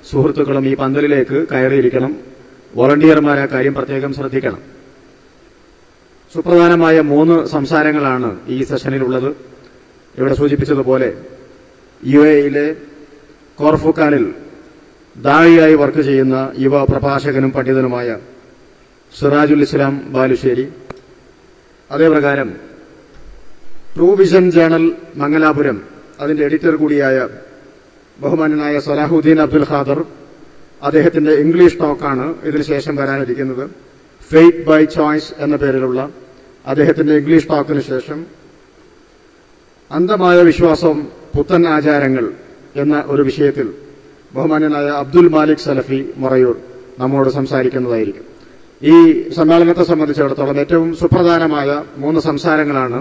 സുഹൃത്തുക്കളും ഈ പന്തലിലേക്ക് കയറിയിരിക്കണം. വോളണ്ടിയർമാരെ കാര്യം പ്രത്യേകം ശ്രദ്ധിക്കണം. സുപ്രധാനമായ 3 സംസാരങ്ങളാണ് ഈ സെഷനിലുള്ളത്. ഇവിടെ സൂചിപ്പിച്ചതുപോലെ UAE-യിലെ കോർഫുക്കാനിൽ ദായിയായി വർക്ക് ചെയ്യുന്ന യുവ പ്രഭാഷകനും പണ്ഡിതനുമായ സിറാജുൽ ഇസ്ലാം ബാലുശ്ശേരി, അതേപ്രകാരം ട്രൂ വിഷൻ ജേണൽ മംഗലാപുരം അതിന്റെ എഡിറ്റർ കൂടിയായ ബഹുമാന്യനായ സലാഹുദ്ദീൻ അബ്ദുൽ ഖാദർ, അദ്ദേഹത്തിന്റെ ഇംഗ്ലീഷ് ടോക്കാണ് ഇതിനുശേഷം വരാനിരിക്കുന്നത്. ഫെയ്ത്ത് ബൈ ചോയ്സ് എന്ന പേരിലുള്ള അദ്ദേഹത്തിന്റെ ഇംഗ്ലീഷ് ടോക്കിന് ശേഷം അന്ധമായ വിശ്വാസം, പുത്തൻ ആചാരങ്ങൾ എന്ന ഒരു വിഷയത്തിൽ ബഹുമാന്യനായ അബ്ദുൽ മാലിക് സലഫി മൊറയൂർ നമ്മോട് സംസാരിക്കുന്നതായിരിക്കും. ഈ സമ്മേളനത്തെ സംബന്ധിച്ചിടത്തോളം ഏറ്റവും സുപ്രധാനമായ 3 സംസാരങ്ങളാണ്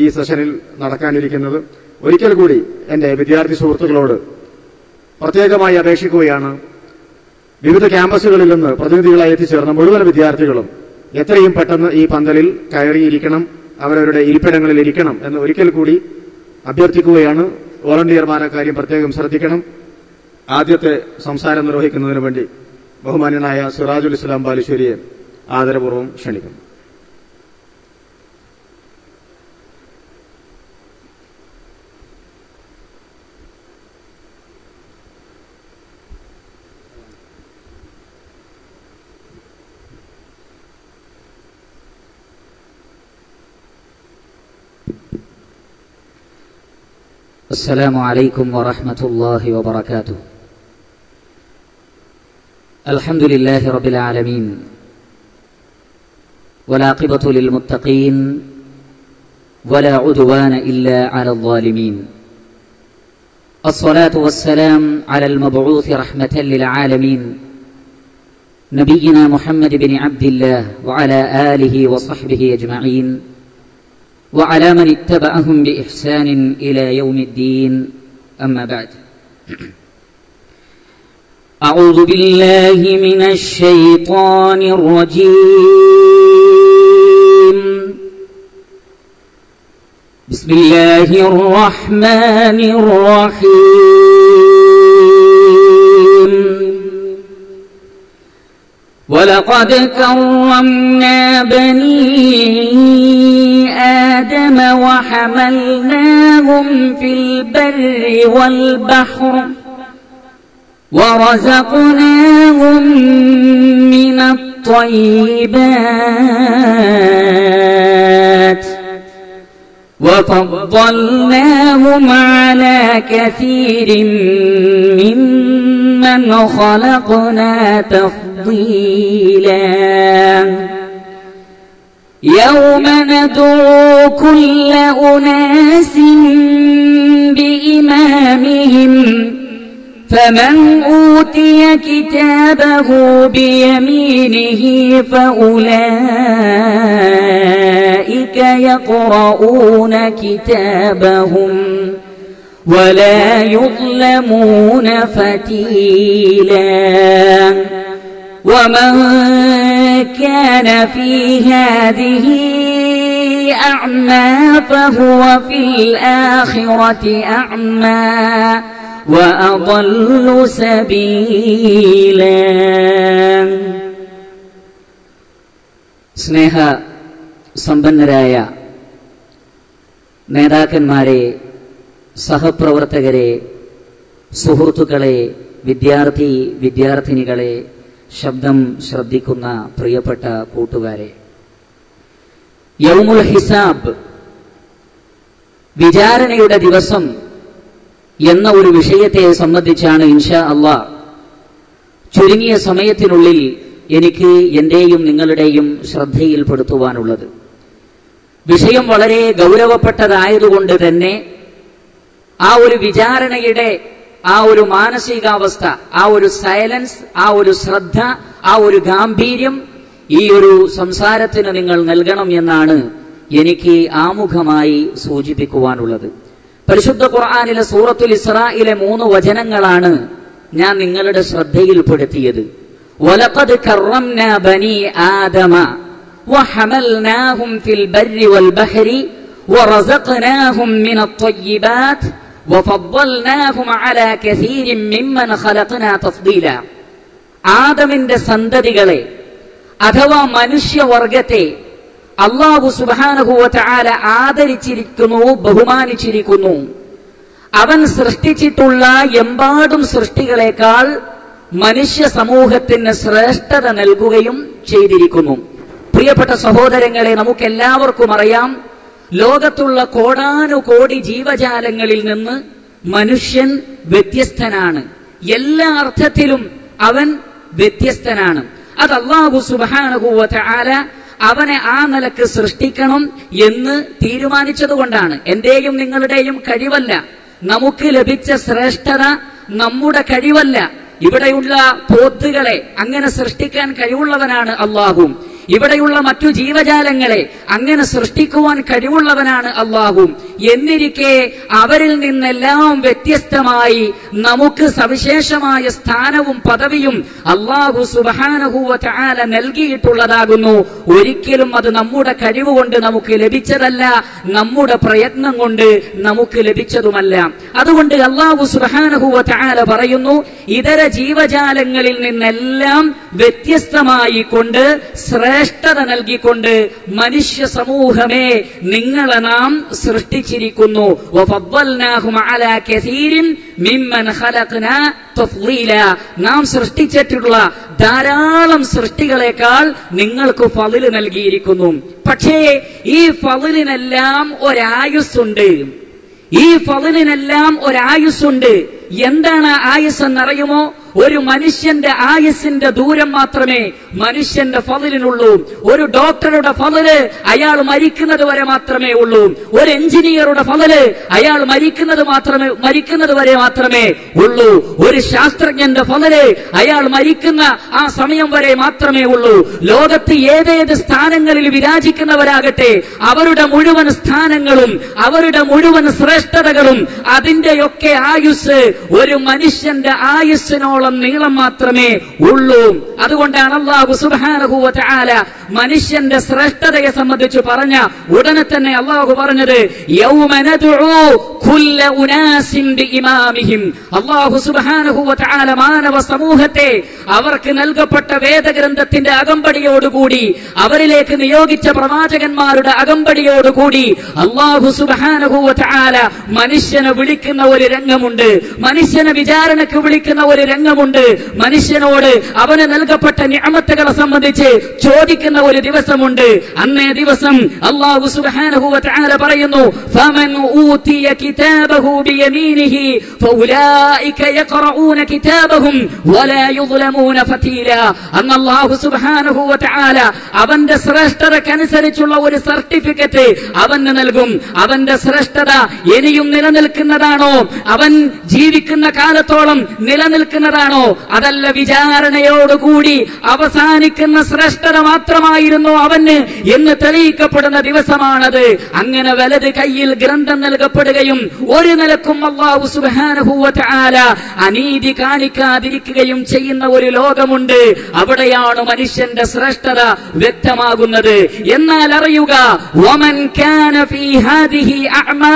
ഈ സെഷനിൽ നടക്കാനിരിക്കുന്നത്. ഒരിക്കൽ കൂടി എന്റെ വിദ്യാർത്ഥി സുഹൃത്തുക്കളോട് പ്രത്യേകമായി അപേക്ഷിക്കുകയാണ്. വിവിധ ക്യാമ്പസുകളിൽ നിന്ന് പ്രതിനിധികളായി എത്തിച്ചേർന്ന മുഴുവൻ വിദ്യാർത്ഥികളും എത്രയും പെട്ടെന്ന് ഈ പന്തലിൽ കയറിയിരിക്കണം, അവരവരുടെ ഇരിപ്പിടങ്ങളിൽ ഇരിക്കണം എന്ന് ഒരിക്കൽ കൂടി അഭ്യർത്ഥിക്കുകയാണ്. വോളണ്ടിയർമാരെ കാര്യം പ്രത്യേകം ശ്രദ്ധിക്കണം. ആദ്യത്തെ സംസാരം നിർവഹിക്കുന്നതിന് വേണ്ടി ബഹുമാന്യനായ സിറാജുൽ ഇസ്ലാം ബാലുശ്ശേരിയെ ആദരപൂർവ്വം ക്ഷണിക്കുന്നു. السلام عليكم ورحمة الله وبركاته. الحمد لله رب العالمين والعاقبة للمتقين ولا عدوان إلا على الظالمين. الصلاة والسلام على المبعوث رحمة للعالمين نبينا محمد بن عبد الله وعلى آله وصحبه أجمعين وعلى من اتبعهم بإحسان إلى يوم الدين. أما بعد، أعوذ بالله من الشيطان الرجيم. بسم الله الرحمن الرحيم. ولقد كرمنا بني آدم وحملناهم في البر والبحر ورزقناهم من الطيبات وفضلناهم على كثير ممن خلقنا تفضيلا. يوم ندعو كل أناس بإمامهم فمن أوتي كتابه بيمينه فأولئك يقرؤون كتابهم ولا يظلمون فتيلا. ومن كان في هذه أعمى فهو في الآخرة أعمى وأضل سبيلا. സ്നേഹ സമ്പന്നരായ നേതാക്കന്മാരെ, സഹപ്രവർത്തകരെ, സുഹൃത്തുക്കളെ, വിദ്യാർത്ഥിനികളെ, ശബ്ദം ശ്രദ്ധിക്കുന്ന പ്രിയപ്പെട്ട കൂട്ടുകാരെ, യൗമുൽ ഹിസാബ്, വിചാരണയുടെ ദിവസം എന്ന ഒരു വിഷയത്തെ സംബന്ധിച്ചാണ് ഇൻഷാ അല്ലാഹ് ചുരുങ്ങിയ സമയത്തിനുള്ളിൽ എനിക്ക് എന്റെയും നിങ്ങളുടെയും ശ്രദ്ധയിൽപ്പെടുത്തുവാനുള്ളത്. വിഷയം വളരെ ഗൗരവപ്പെട്ടതായതുകൊണ്ട് തന്നെ ആ ഒരു വിചാരണയുടെ ആ ഒരു മാനസികാവസ്ഥ, ആ ഒരു സൈലൻസ്, ആ ഒരു ശ്രദ്ധ, ആ ഒരു ഗാംഭീര്യം ഈ ഒരു സംസാരത്തിന് നിങ്ങൾ നൽകണം എന്നാണ് എനിക്ക് ആമുഖമായി സൂചിപ്പിക്കുവാനുള്ളത്. പരിശുദ്ധ ഖുർആനിലെ സൂറത്തുൽ ഇസ്രായിലെ 3 വചനങ്ങളാണ് ഞാൻ നിങ്ങളുടെ ശ്രദ്ധയിൽപ്പെടുത്തിയത്. വലഖദ് കറംനാ ബനി ആദമ വഹമൽനാഹും ഫിൽ ബർരി വൽ ബഹരി വറസഖ്നാഹും മിനത് ത്വയ്യിബാത് വഫദ്ദൽനാഹും അലാ കസീരിൻ മിമ്മൻ ഖലഖനാ തഫ്ദീല. ആദമിന്റെ സന്തതികളെ അഥവാ മനുഷ്യവർഗത്തെ അല്ലാഹു സുബ്ഹാനഹു വ തആല ആദരിച്ചിരിക്കുന്നു, ബഹുമാനിച്ചിരിക്കുന്നു. അവൻ സൃഷ്ടിച്ചിട്ടുള്ള എമ്പാടും സൃഷ്ടികളെക്കാൾ മനുഷ്യ സമൂഹത്തിന് ശ്രേഷ്ഠത നൽകുകയും ചെയ്തിരിക്കുന്നു. പ്രിയപ്പെട്ട സഹോദരങ്ങളെ, നമുക്കെല്ലാവർക്കും അറിയാം, ലോകത്തുള്ള കോടാനുകോടി ജീവജാലങ്ങളിൽ നിന്ന് മനുഷ്യൻ വ്യത്യസ്തനാണ്. എല്ലാ അർത്ഥത്തിലും അവൻ വ്യത്യസ്തനാണ്. അത് അല്ലാഹു സുബ്ഹാനഹു വ തആല അവനെ ആ നിലക്ക് സൃഷ്ടിക്കണം എന്ന് തീരുമാനിച്ചതുകൊണ്ടാണ്. എന്റെയും നിങ്ങളുടെയും കഴിവല്ല, നമുക്ക് ലഭിച്ച ശ്രേഷ്ഠത നമ്മുടെ കഴിവല്ല. ഇവിടെയുള്ള പോത്തുകളെ അങ്ങനെ സൃഷ്ടിക്കാൻ കഴിവുള്ളവനാണ് അല്ലാഹു. ഇവിടെയുള്ള മറ്റു ജീവജാലങ്ങളെ അങ്ങനെ സൃഷ്ടിക്കുവാൻ കഴിവുള്ളവനാണ് അല്ലാഹു. എന്നിരിക്കെ അവരിൽ നിന്നെല്ലാം വ്യത്യസ്തമായി നമുക്ക് സവിശേഷമായ സ്ഥാനവും പദവിയും അല്ലാഹു സുബ്ഹാനഹു വ തആല നൽകിയിട്ടുള്ളതാകുന്നു. ഒരിക്കലും അത് നമ്മുടെ കഴിവ് കൊണ്ട് നമുക്ക് ലഭിച്ചതല്ല, നമ്മുടെ പ്രയത്നം കൊണ്ട് നമുക്ക് ലഭിച്ചതുമല്ല. അതുകൊണ്ട് അല്ലാഹു സുബ്ഹാനഹു വ തആല പറയുന്നു, ഇതര ജീവജാലങ്ങളിൽ നിന്നെല്ലാം വ്യത്യസ്തമായി കൊണ്ട് ശ്രേഷ്ഠത നൽകിക്കൊണ്ട് മനുഷ്യ സമൂഹമേ നിങ്ങളെ നാം സൃഷ്ടിച്ചിരിക്കുന്നു. വഫദ്ദൽനാഹും അലാ കസീരിൻ മിമ്മൻ ഖലഖനാ തഫ്ളീല. നാം സൃഷ്ടിച്ചിട്ടുള്ള ധാരാളം സൃഷ്ടികളെക്കാൾ നിങ്ങൾക്ക് ഫളിൽ നൽകിയിരിക്കുന്നു. പക്ഷേ ഈ ഫളിനെല്ലാം ഒരായുസ്സുണ്ട്. ഈ ഫളിനെല്ലാം ഒരായുസ്സുണ്ട്. എന്താണ് ആയുസ് എന്നറിയുമോ? ഒരു മനുഷ്യന്റെ ആയുസിന്റെ ദൂരം മാത്രമേ മനുഷ്യന്റെ ഫളിനുള്ളൂ. ഒരു ഡോക്ടറുടെ ഫളില് അയാൾ മരിക്കുന്നത് വരെ മാത്രമേ ഉള്ളൂ. ഒരു എഞ്ചിനീയറുടെ ഫളില് അയാൾ മരിക്കുന്നത് വരെ മാത്രമേ ഉള്ളൂ. ഒരു ശാസ്ത്രജ്ഞന്റെ ഫളില് അയാൾ മരിക്കുന്ന ആ സമയം വരെ മാത്രമേ ഉള്ളൂ. ലോകത്ത് ഏതേത് സ്ഥാനങ്ങളിൽ വിരാജിക്കുന്നവരാകട്ടെ, അവരുടെ മുഴുവൻ സ്ഥാനങ്ങളും അവരുടെ മുഴുവൻ ശ്രേഷ്ഠതകളും അതിന്റെയൊക്കെ ആയുസ് ഒരു മനുഷ്യന്റെ ആയുസ്സിനോളം നീളം മാത്രമേ ഉള്ളൂ. അതുകൊണ്ടാണ് അല്ലാഹു സുബ്ഹാനഹു വ തആല മനുഷ്യന്റെ ശ്രേഷ്ഠതയെ സംബന്ധിച്ച് പറഞ്ഞ ഉടനെ തന്നെ അല്ലാഹു പറഞ്ഞത്, യൗമ നദ്ഉ കുല്ല ഉനാസിൻ ബിഇമാമിഹിം. അല്ലാഹു സുബ്ഹാനഹു വ തആല മാനവ സമൂഹത്തെ അവർക്ക് നൽകപ്പെട്ട വേദഗ്രന്ഥത്തിന്റെ അകമ്പടിയോടുകൂടി, അവരിലേക്ക് നിയോഗിച്ച പ്രവാചകന്മാരുടെ അകമ്പടിയോടുകൂടി അല്ലാഹു സുബ്ഹാനഹു വ തആല മനുഷ്യനെ വിളിക്കുന്ന ഒരു രംഗമുണ്ട്. മനുഷ്യനെ വിചാരണയ്ക്ക് വിളിക്കുന്ന ഒരു രംഗമുണ്ട്. മനുഷ്യനോട് അവന് നൽകപ്പെട്ട നിഅമത്തുകളെ സംബന്ധിച്ച് ചോദിക്കുന്ന ഒരു ദിവസമുണ്ട്. അന്നേ ദിവസം അല്ലാഹു സുബ്ഹാനഹു വ തആല പറയുന്നു, ഫമൻ ഊതിയ കിതാബഹു ബിയമീനിഹി ഫൗലൈക യഖറഊന കിതാബഹും വലാ യുദ്ലമൂന ഫതീല. അന്ന് അല്ലാഹു സുബ്ഹാനഹു വ തആല അവന്റെ ശ്രേഷ്ഠതക്കനുസരിച്ചുള്ള ഒരു സർട്ടിഫിക്കറ്റ് അവന് നൽകും. അവന്റെ ശ്രേഷ്ഠത ഇനിയും നിലനിൽക്കുന്നതാണോ? അവൻ ജീവിക്കുന്ന കാലത്തോളം നിലനിൽക്കുന്നതാണോ? അതല്ല, വിചാരണയോടുകൂടി അവസാനിക്കുന്ന ശ്രേഷ്ഠത മാത്രമായിരുന്നു അവന് എന്ന് തെളിയിക്കപ്പെടുന്ന ദിവസമാണത്. അങ്ങനെ വലത് കയ്യിൽ ഗ്രന്ഥം നൽകപ്പെടുകയും ഒരു നിലക്കും അല്ലാഹു സുബ്ഹാനഹു വ തആല അനീതി കാണിക്കാതിരിക്കുകയും ചെയ്യുന്ന ഒരു ലോകമുണ്ട്. അവിടെയാണ് മനുഷ്യന്റെ ശ്രേഷ്ഠത വ്യക്തമാകുന്നത്. എന്നാൽ അറിയുക, വമൻ കാന ഫീ ഹാദിഹി അഅ്മാ,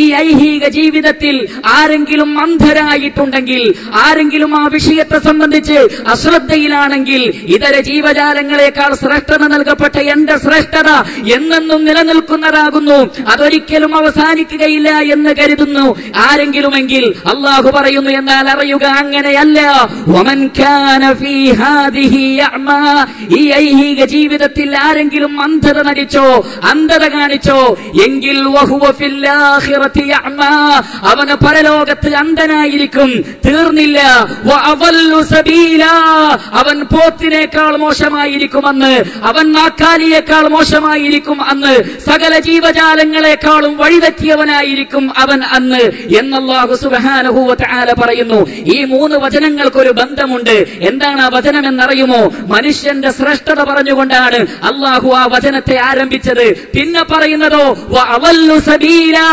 ഈ ഐഹിക ജീവിതത്തിൽ ആരെങ്കിലും അന്ധരായിട്ടുണ്ടെങ്കിൽ, ആരെങ്കിലും ആ വിഷയത്തെ സംബന്ധിച്ച് അശ്രദ്ധയിലാണെങ്കിൽ, ഇതര ജീവജാലങ്ങളെക്കാൾ ശ്രേഷ്ഠത നൽകപ്പെട്ട എന്റെ ശ്രേഷ്ഠത എന്നെന്നും നിലനിൽക്കുന്നതാകുന്നു, അതൊരിക്കലും അവസാനിക്കുകയില്ല എന്ന് കരുതുന്നു ആരെങ്കിലുമെങ്കിൽ അല്ലാഹു പറയുന്നു, എന്നാൽ അറിയുക അങ്ങനെയല്ല. വമൻ കാന ഫീ ഹാദിഹി അഅ്മാ, ഈ ഐഹിക ജീവിതത്തിൽ ആരെങ്കിലും അന്ധത നടിച്ചോ, അന്ധത കാണിച്ചോ എങ്കിൽ വഹുവ ഫിൽ ആഖിറതി അഅ്മാ, അവന് പരലോകത്ത് അന്ധനായിരിക്കും. തീർന്നില്ല, വഅദല്ലു സബീലാ, അവൻ പോത്തിനേക്കാൾ മോശമായിരിക്കും അന്ന്, അവൻ നാക്കാലിയേക്കാൾ മോശമായിരിക്കും അന്ന്, സകല ജീവജാലങ്ങളെക്കാളും വഴിതെറ്റിയവനായിരിക്കും അവൻ അന്ന് എന്ന് അല്ലാഹു സുബ്ഹാനഹു വ തആല പറയുന്നു. ഈ മൂന്ന് വചനങ്ങൾക്കൊരു ബന്ധമുണ്ട്. എന്താണ് ആ വചനം എന്നറിയുമോ? മനുഷ്യന്റെ ശ്രേഷ്ഠത പറഞ്ഞുകൊണ്ടാണ് അല്ലാഹു ആ വചനത്തെ ആരംഭിച്ചത്. പിന്നെ പറയുന്നതോ വഅദല്ലു സബീലാ,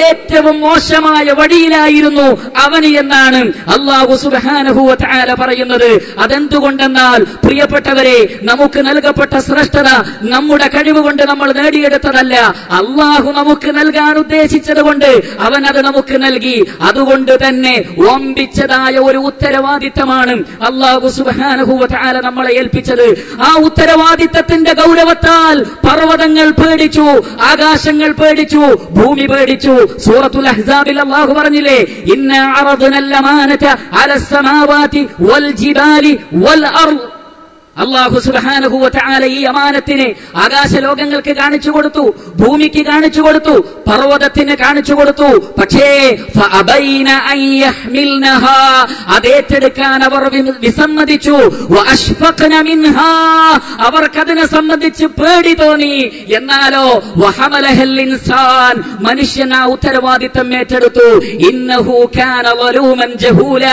ഏറ്റവും മോശമായ വഴിയിലായിരുന്നു അവന് എന്നാണ് അല്ലാഹു സുബ്ഹാനഹു സുബ്ഹാനഹു വ തആല പറയുന്നത്. അതെന്തുകൊണ്ടെന്നാൽ പ്രിയപ്പെട്ടവരെ, നമുക്ക് നൽകപ്പെട്ട ശ്രേഷ്ഠത നമ്മുടെ കഴിവുകൊണ്ട് നമ്മൾ നേടിയെടുത്തതല്ല. അള്ളാഹു നമുക്ക് നൽകാൻ ഉദ്ദേശിച്ചത് കൊണ്ട് അവൻ അത് നമുക്ക് നൽകി. അതുകൊണ്ട് തന്നെ വമ്പിച്ചതായ ഒരു ഉത്തരവാദിത്തമാണ് അള്ളാഹു സുബ്ഹാനഹു വ തആല നമ്മളെ ഏൽപ്പിച്ചത്. ആ ഉത്തരവാദിത്തത്തിന്റെ ഗൗരവത്താൽ പർവ്വതങ്ങൾ പേടിച്ചു, ആകാശങ്ങൾ പേടിച്ചു, ഭൂമി പേടിച്ചു. സൂറത്തുൽ അഹ്സാബിൽ അല്ലാഹു പറഞ്ഞില്ലേ, ഇന്നാ അറദ്നൽ അമാനത അലസ് സമാവാതി വൽ ജിബാലി വൽ അർദ്. അല്ലാഹു സുബ്ഹാനഹു വ തആല ഈ അമാനത്തിനെ ആകാശലോകങ്ങൾക്ക് കാണിച്ചു കൊടുത്തു, ഭൂമിക്ക് കാണിച്ചു കൊടുത്തു, പർവ്വതത്തിന് കാണിച്ചു കൊടുത്തു. പക്ഷേ ഫഅബൈന അൻ യഹ്മിൽനഹാ, അതേറ്റെടുക്കാൻ അവർ വിസമ്മതിച്ചു. വഅശ്ഫഖന മിൻഹാ, അവർക്കതിനെ സംബന്ധിച്ച് പേടി തോന്നി. എന്നാലോ വഹമലഹൽ ഇൻസാൻ, മനുഷ്യൻ ആ ഉത്തരവാദിത്തം ഏറ്റെടുത്തു. ഇന്നഹു കാന വലൂമൻ ജഹൂല,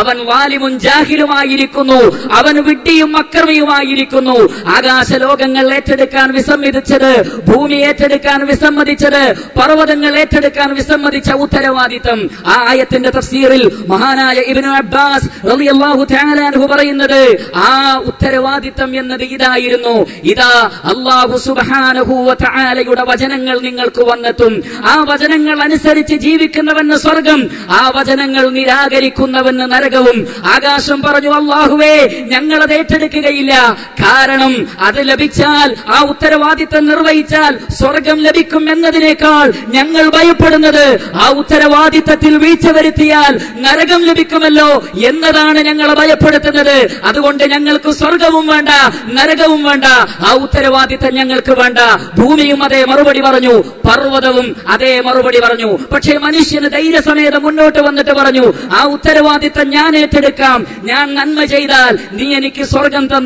അവൻ വാലിമുൻ ജാഹിലുമായിരിക്കുന്നു, അവൻ വിഡ്ഢിയും ായിരിക്കുന്നു. ആകാശലോകങ്ങൾ ഏറ്റെടുക്കാൻ വിസമ്മതിച്ചത്, ഭൂമി ഏറ്റെടുക്കാൻ വിസമ്മതിച്ചത്, പർവ്വതങ്ങൾ ഏറ്റെടുക്കാൻ വിസമ്മതിച്ച ഉത്തരവാദിത്തം. ആ ആയത്തിന്റെ തഫ്സീറിൽ മഹാനായ ഇബ്നു അബ്ബാസ് റളിയല്ലാഹു തആല അൻഹു പറയുന്നത്, ആ ഉത്തരവാദിത്തം എന്നത് ഇതായിരുന്നു. ഇതാ അല്ലാഹു സുബ്ഹാനഹു വ തആലയുടെ വചനങ്ങൾ നിങ്ങൾക്ക് വന്നെത്തും. ആ വചനങ്ങൾ അനുസരിച്ച് ജീവിക്കുന്നവന് സ്വർഗം, ആ വചനങ്ങൾ നിരാകരിക്കുന്നവന് നരകവും. ആകാശം പറഞ്ഞു, അല്ലാഹുവേ ഞങ്ങളത് ഏറ്റെടുക്കുകയില്ല. കാരണം അത് ലഭിച്ചാൽ, ആ ഉത്തരവാദിത്തം നിർവഹിച്ചാൽ സ്വർഗം ലഭിക്കും എന്നതിനേക്കാൾ ഞങ്ങൾ ഭയപ്പെടുന്നത് ആ ഉത്തരവാദിത്തത്തിൽ വീഴ്ച വരുത്തിയാൽ നരകം ലഭിക്കുമല്ലോ എന്നതാണ് ഞങ്ങളെ ഭയപ്പെടുത്തുന്നത്. അതുകൊണ്ട് ഞങ്ങൾക്ക് സ്വർഗവും വേണ്ട, നരകവും വേണ്ട, ആ ഉത്തരവാദിത്തം ഞങ്ങൾക്ക് വേണ്ട. ഭൂമിയും അതേ മറുപടി പറഞ്ഞു, പർവ്വതവും അതേ മറുപടി പറഞ്ഞു. പക്ഷേ മനുഷ്യന് ധൈര്യസമേതം മുന്നോട്ട് വന്നിട്ട് പറഞ്ഞു, ആ ഉത്തരവാദിത്തം ഞാൻ ഏറ്റെടുക്കാം. ഞാൻ നന്മ ചെയ്താൽ നീ എനിക്ക് സ്വർഗം തന്നോ,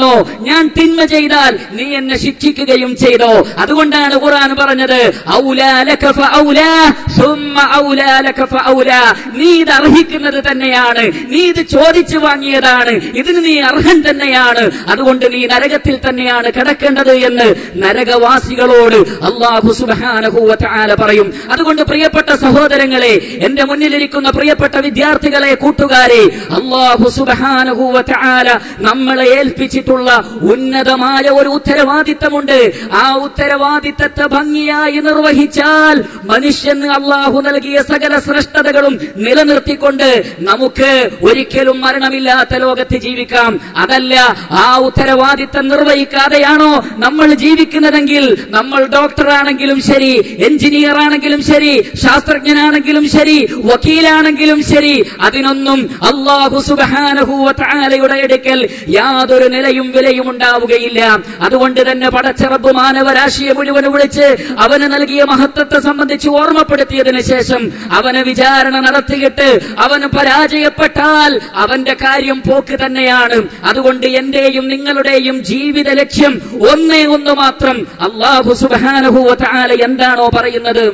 ഞാൻ തിന്മ ചെയ്താൽ നീ എന്നെ ശിക്ഷിക്കുകയും ചെയ്തോ. അതുകൊണ്ടാണ് ഖുർആൻ പറഞ്ഞത്, ഔലാ ലക ഫഔലാ സുമ്മ ഔലാ ലക ഫഔലാ, നീ ഇത് അർഹിക്കുന്നത് തന്നെയാണ്, നീ ഇത് ചോദിച്ചു വാങ്ങിയതാണ്, ഇതിന് നീ അർഹൻ തന്നെയാണ്, അതുകൊണ്ട് നീ നരകത്തിൽ തന്നെയാണ് കിടക്കേണ്ടത് എന്ന് നരകവാസികളോട് അല്ലാഹു സുബ്ഹാനഹു വ തആല പറയും. അതുകൊണ്ട് പ്രിയപ്പെട്ട സഹോദരങ്ങളെ, എന്റെ മുന്നിലിരിക്കുന്ന പ്രിയപ്പെട്ട വിദ്യാർത്ഥികളെ, കൂട്ടുകാരെ, അല്ലാഹു സുബ്ഹാനഹു വ തആല നമ്മളെ ഏൽപ്പിച്ചിട്ടുള്ള ഉന്നതമായ ഒരു ഉത്തരവാദിത്തമുണ്ട്. ആ ഉത്തരവാദിത്തത്തെ ഭംഗിയായി നിർവഹിച്ചാൽ മനുഷ്യന് അള്ളാഹു നൽകിയ സകല ശ്രേഷ്ഠതകളും നിലനിർത്തിക്കൊണ്ട് നമുക്ക് ഒരിക്കലും മരണമില്ലാത്ത ലോകത്ത് ജീവിക്കാം. അതല്ല, ആ ഉത്തരവാദിത്തം നിർവഹിക്കാതെയാണോ നമ്മൾ ജീവിക്കുന്നതെങ്കിൽ, നമ്മൾ ഡോക്ടറാണെങ്കിലും ശരി, എഞ്ചിനീയർ ആണെങ്കിലും ശരി, ശാസ്ത്രജ്ഞനാണെങ്കിലും ശരി, വക്കീലാണെങ്കിലും ശരി, അതിനൊന്നും അല്ലാഹു സുബ്ഹാനഹു വ തആലയുടെ അടുക്കൽ യാതൊരു നിലയും വിലയും ഉണ്ടാവുകയില്ല. അതുകൊണ്ട് തന്നെ പടച്ച റബ്ബ് മാനവരാശിയെ മുഴുവൻ വിളിച്ച് അവന് നൽകിയ മഹത്വത്തെ സംബന്ധിച്ച് ഓർമ്മപ്പെടുത്തിയതിനു ശേഷം അവന് വിചാരണ നടത്തിയിട്ട് അവന് പരാജയപ്പെട്ടാൽ അവന്റെ കാര്യം പോക്ക് തന്നെയാണ്. അതുകൊണ്ട് എന്റെയും നിങ്ങളുടെയും ജീവിത ലക്ഷ്യം ഒന്നേ ഒന്ന് മാത്രം. അല്ലാഹു സുബ്ഹാനഹു വ തആല എന്താണോ പറയുന്നത്,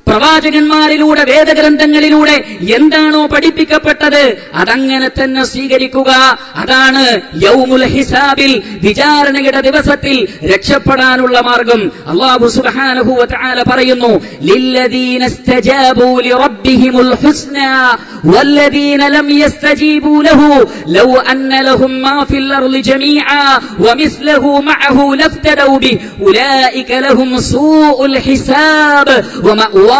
പ്രവാചകന്മാരിലൂടെ, വേദഗ്രന്ഥങ്ങളിലൂടെ എന്താണോ പഠിപ്പിക്കപ്പെട്ടത് അതങ്ങനെ തന്നെ സ്വീകരിക്കുക. അതാണ് യൗമുൽ ഹിസാബിൽ, വിചാരണയുടെ ദിവസത്തിൽ രക്ഷപ്പെടാനുള്ള മാർഗം. അല്ലാഹു സുബ്ഹാനഹു വ തആല പറയുന്നു, ലില്ലദീന ഇസ്തജാബൂ ലിറബ്ബിഹിമുൽ ഹുസ്നാ വല്ലദീന ലം യസ്തജീബൂ ലഹു ലൗ അന്ന ലഹും മാ ഫിൽ അർളി ജമീഅ വമിസ്ലഹു മഅഹു ലഫ്തദൗ ബി ഉലൈക ലഹും സൂഉൽ ഹിസാബ് വമഅവാ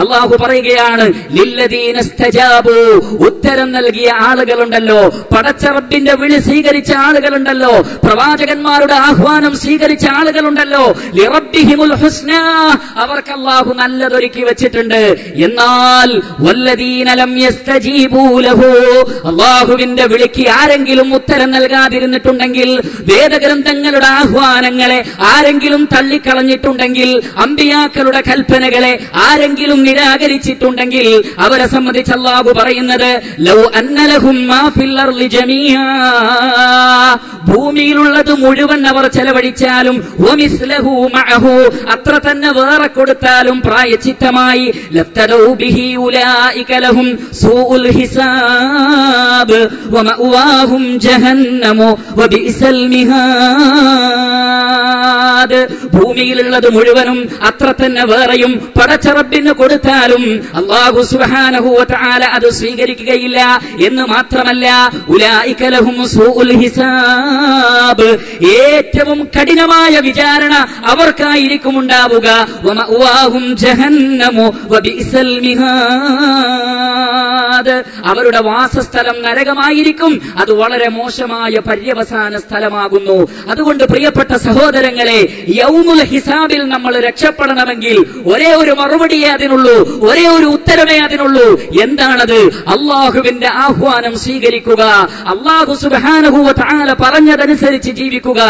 അല്ലാഹു പറയുകയാണ്, ലില്ലദീന ഇസ്തജാബൂ, ഉത്തരം നൽകിയ ആളുകളുണ്ടല്ലോ, പടച്ച റബ്ബിന്റെ വിളി സ്വീകരിച്ച ആളുകളുണ്ടല്ലോ, പ്രവാചകന്മാരുടെ ആഹ്വാനം സ്വീകരിച്ച ആളുകളുണ്ടല്ലോ, ലിറബ്ബിഹിമുൽ ഹുസ്നാ, അവർക്ക് അല്ലാഹു നല്ലതൊരുക്കി വെച്ചിട്ടുണ്ട്. എന്നാൽ വല്ലദീന ലം യസ്തജീബൂ ലഹു, അല്ലാഹുവിന്റെ വിളിക്ക് ആരെങ്കിലും ഉത്തരം നൽകാതിരുന്നിട്ടുണ്ടെങ്കിൽ, വേദഗ്രന്ഥങ്ങളുടെ ആഹ്വാനങ്ങളെ ആരെങ്കിലും തള്ളിക്കളഞ്ഞിട്ടുണ്ടെങ്കിൽ, അമ്പിയാക്കളുടെ കൽപ്പനകളെ ആരെങ്കിലും നിരാകരിച്ചിട്ടുണ്ടെങ്കിൽ അവരെ സംബന്ധിച്ച് അല്ലാഹു പറയുന്നത്, ലൗ അന്ന ലഹും മാ ഫിൽ അർളി ജമീഅ, ഭൂമിയിലുള്ളത് മുഴുവൻ അവർ ചെലവഴിച്ചാലും, വമിസ്ലഹു മഅഹു, അത്ര തന്നെ വേറെ കൊടുത്താലും പ്രായച്ചിത്തമായി, ലഫ്തദൗ ബിഹി ഉലൈക ലഹും സൂഉൽ ഹിസാബ് വമഅവാഹും ജഹന്നമു വബിഇസൽ മിഹാദ്. ഭൂമിയിലുള്ളത് മുഴുവൻ മുഴുവനും അത്ര തന്നെ വേറെയും പടച്ചറബിന് കൊടുത്താലും അല്ലാഹു സുബ്ഹാനഹു വ തആല അത് സ്വീകരിക്കുകയില്ല എന്ന് മാത്രമല്ല ഉലൈക ലഹും സൂഉൽ ഹിസാബ്, ഏറ്റവും കഠിനമായ വിചാരണ അവർക്കായിരിക്കും ഉണ്ടാവുക. വമഅവാഹും ജഹന്നമു വബിഇസൽ മിഹാദ്, അവരുടെ വാസസ്ഥലം നരകമായിരിക്കും. അത് വളരെ മോശമായ പര്യവസാന സ്ഥലമാകുന്നു. അതുകൊണ്ട് പ്രിയപ്പെട്ട സഹോദരങ്ങളെ, യൗമുൽ ഹിസാബിൽ നമ്മൾ രക്ഷപ്പെടണമെങ്കിൽ ഒരേ ഒരു മറുപടിയേ അതിനുള്ളൂ, ഒരേ ഒരു ഉത്തരമേ അതിനുള്ളൂ. എന്താണത്? അള്ളാഹുവിന്റെ ആഹ്വാനം സ്വീകരിക്കുക, അള്ളാഹു സുബ്ഹാനഹു വ തആല പറഞ്ഞതനുസരിച്ച് ജീവിക്കുക.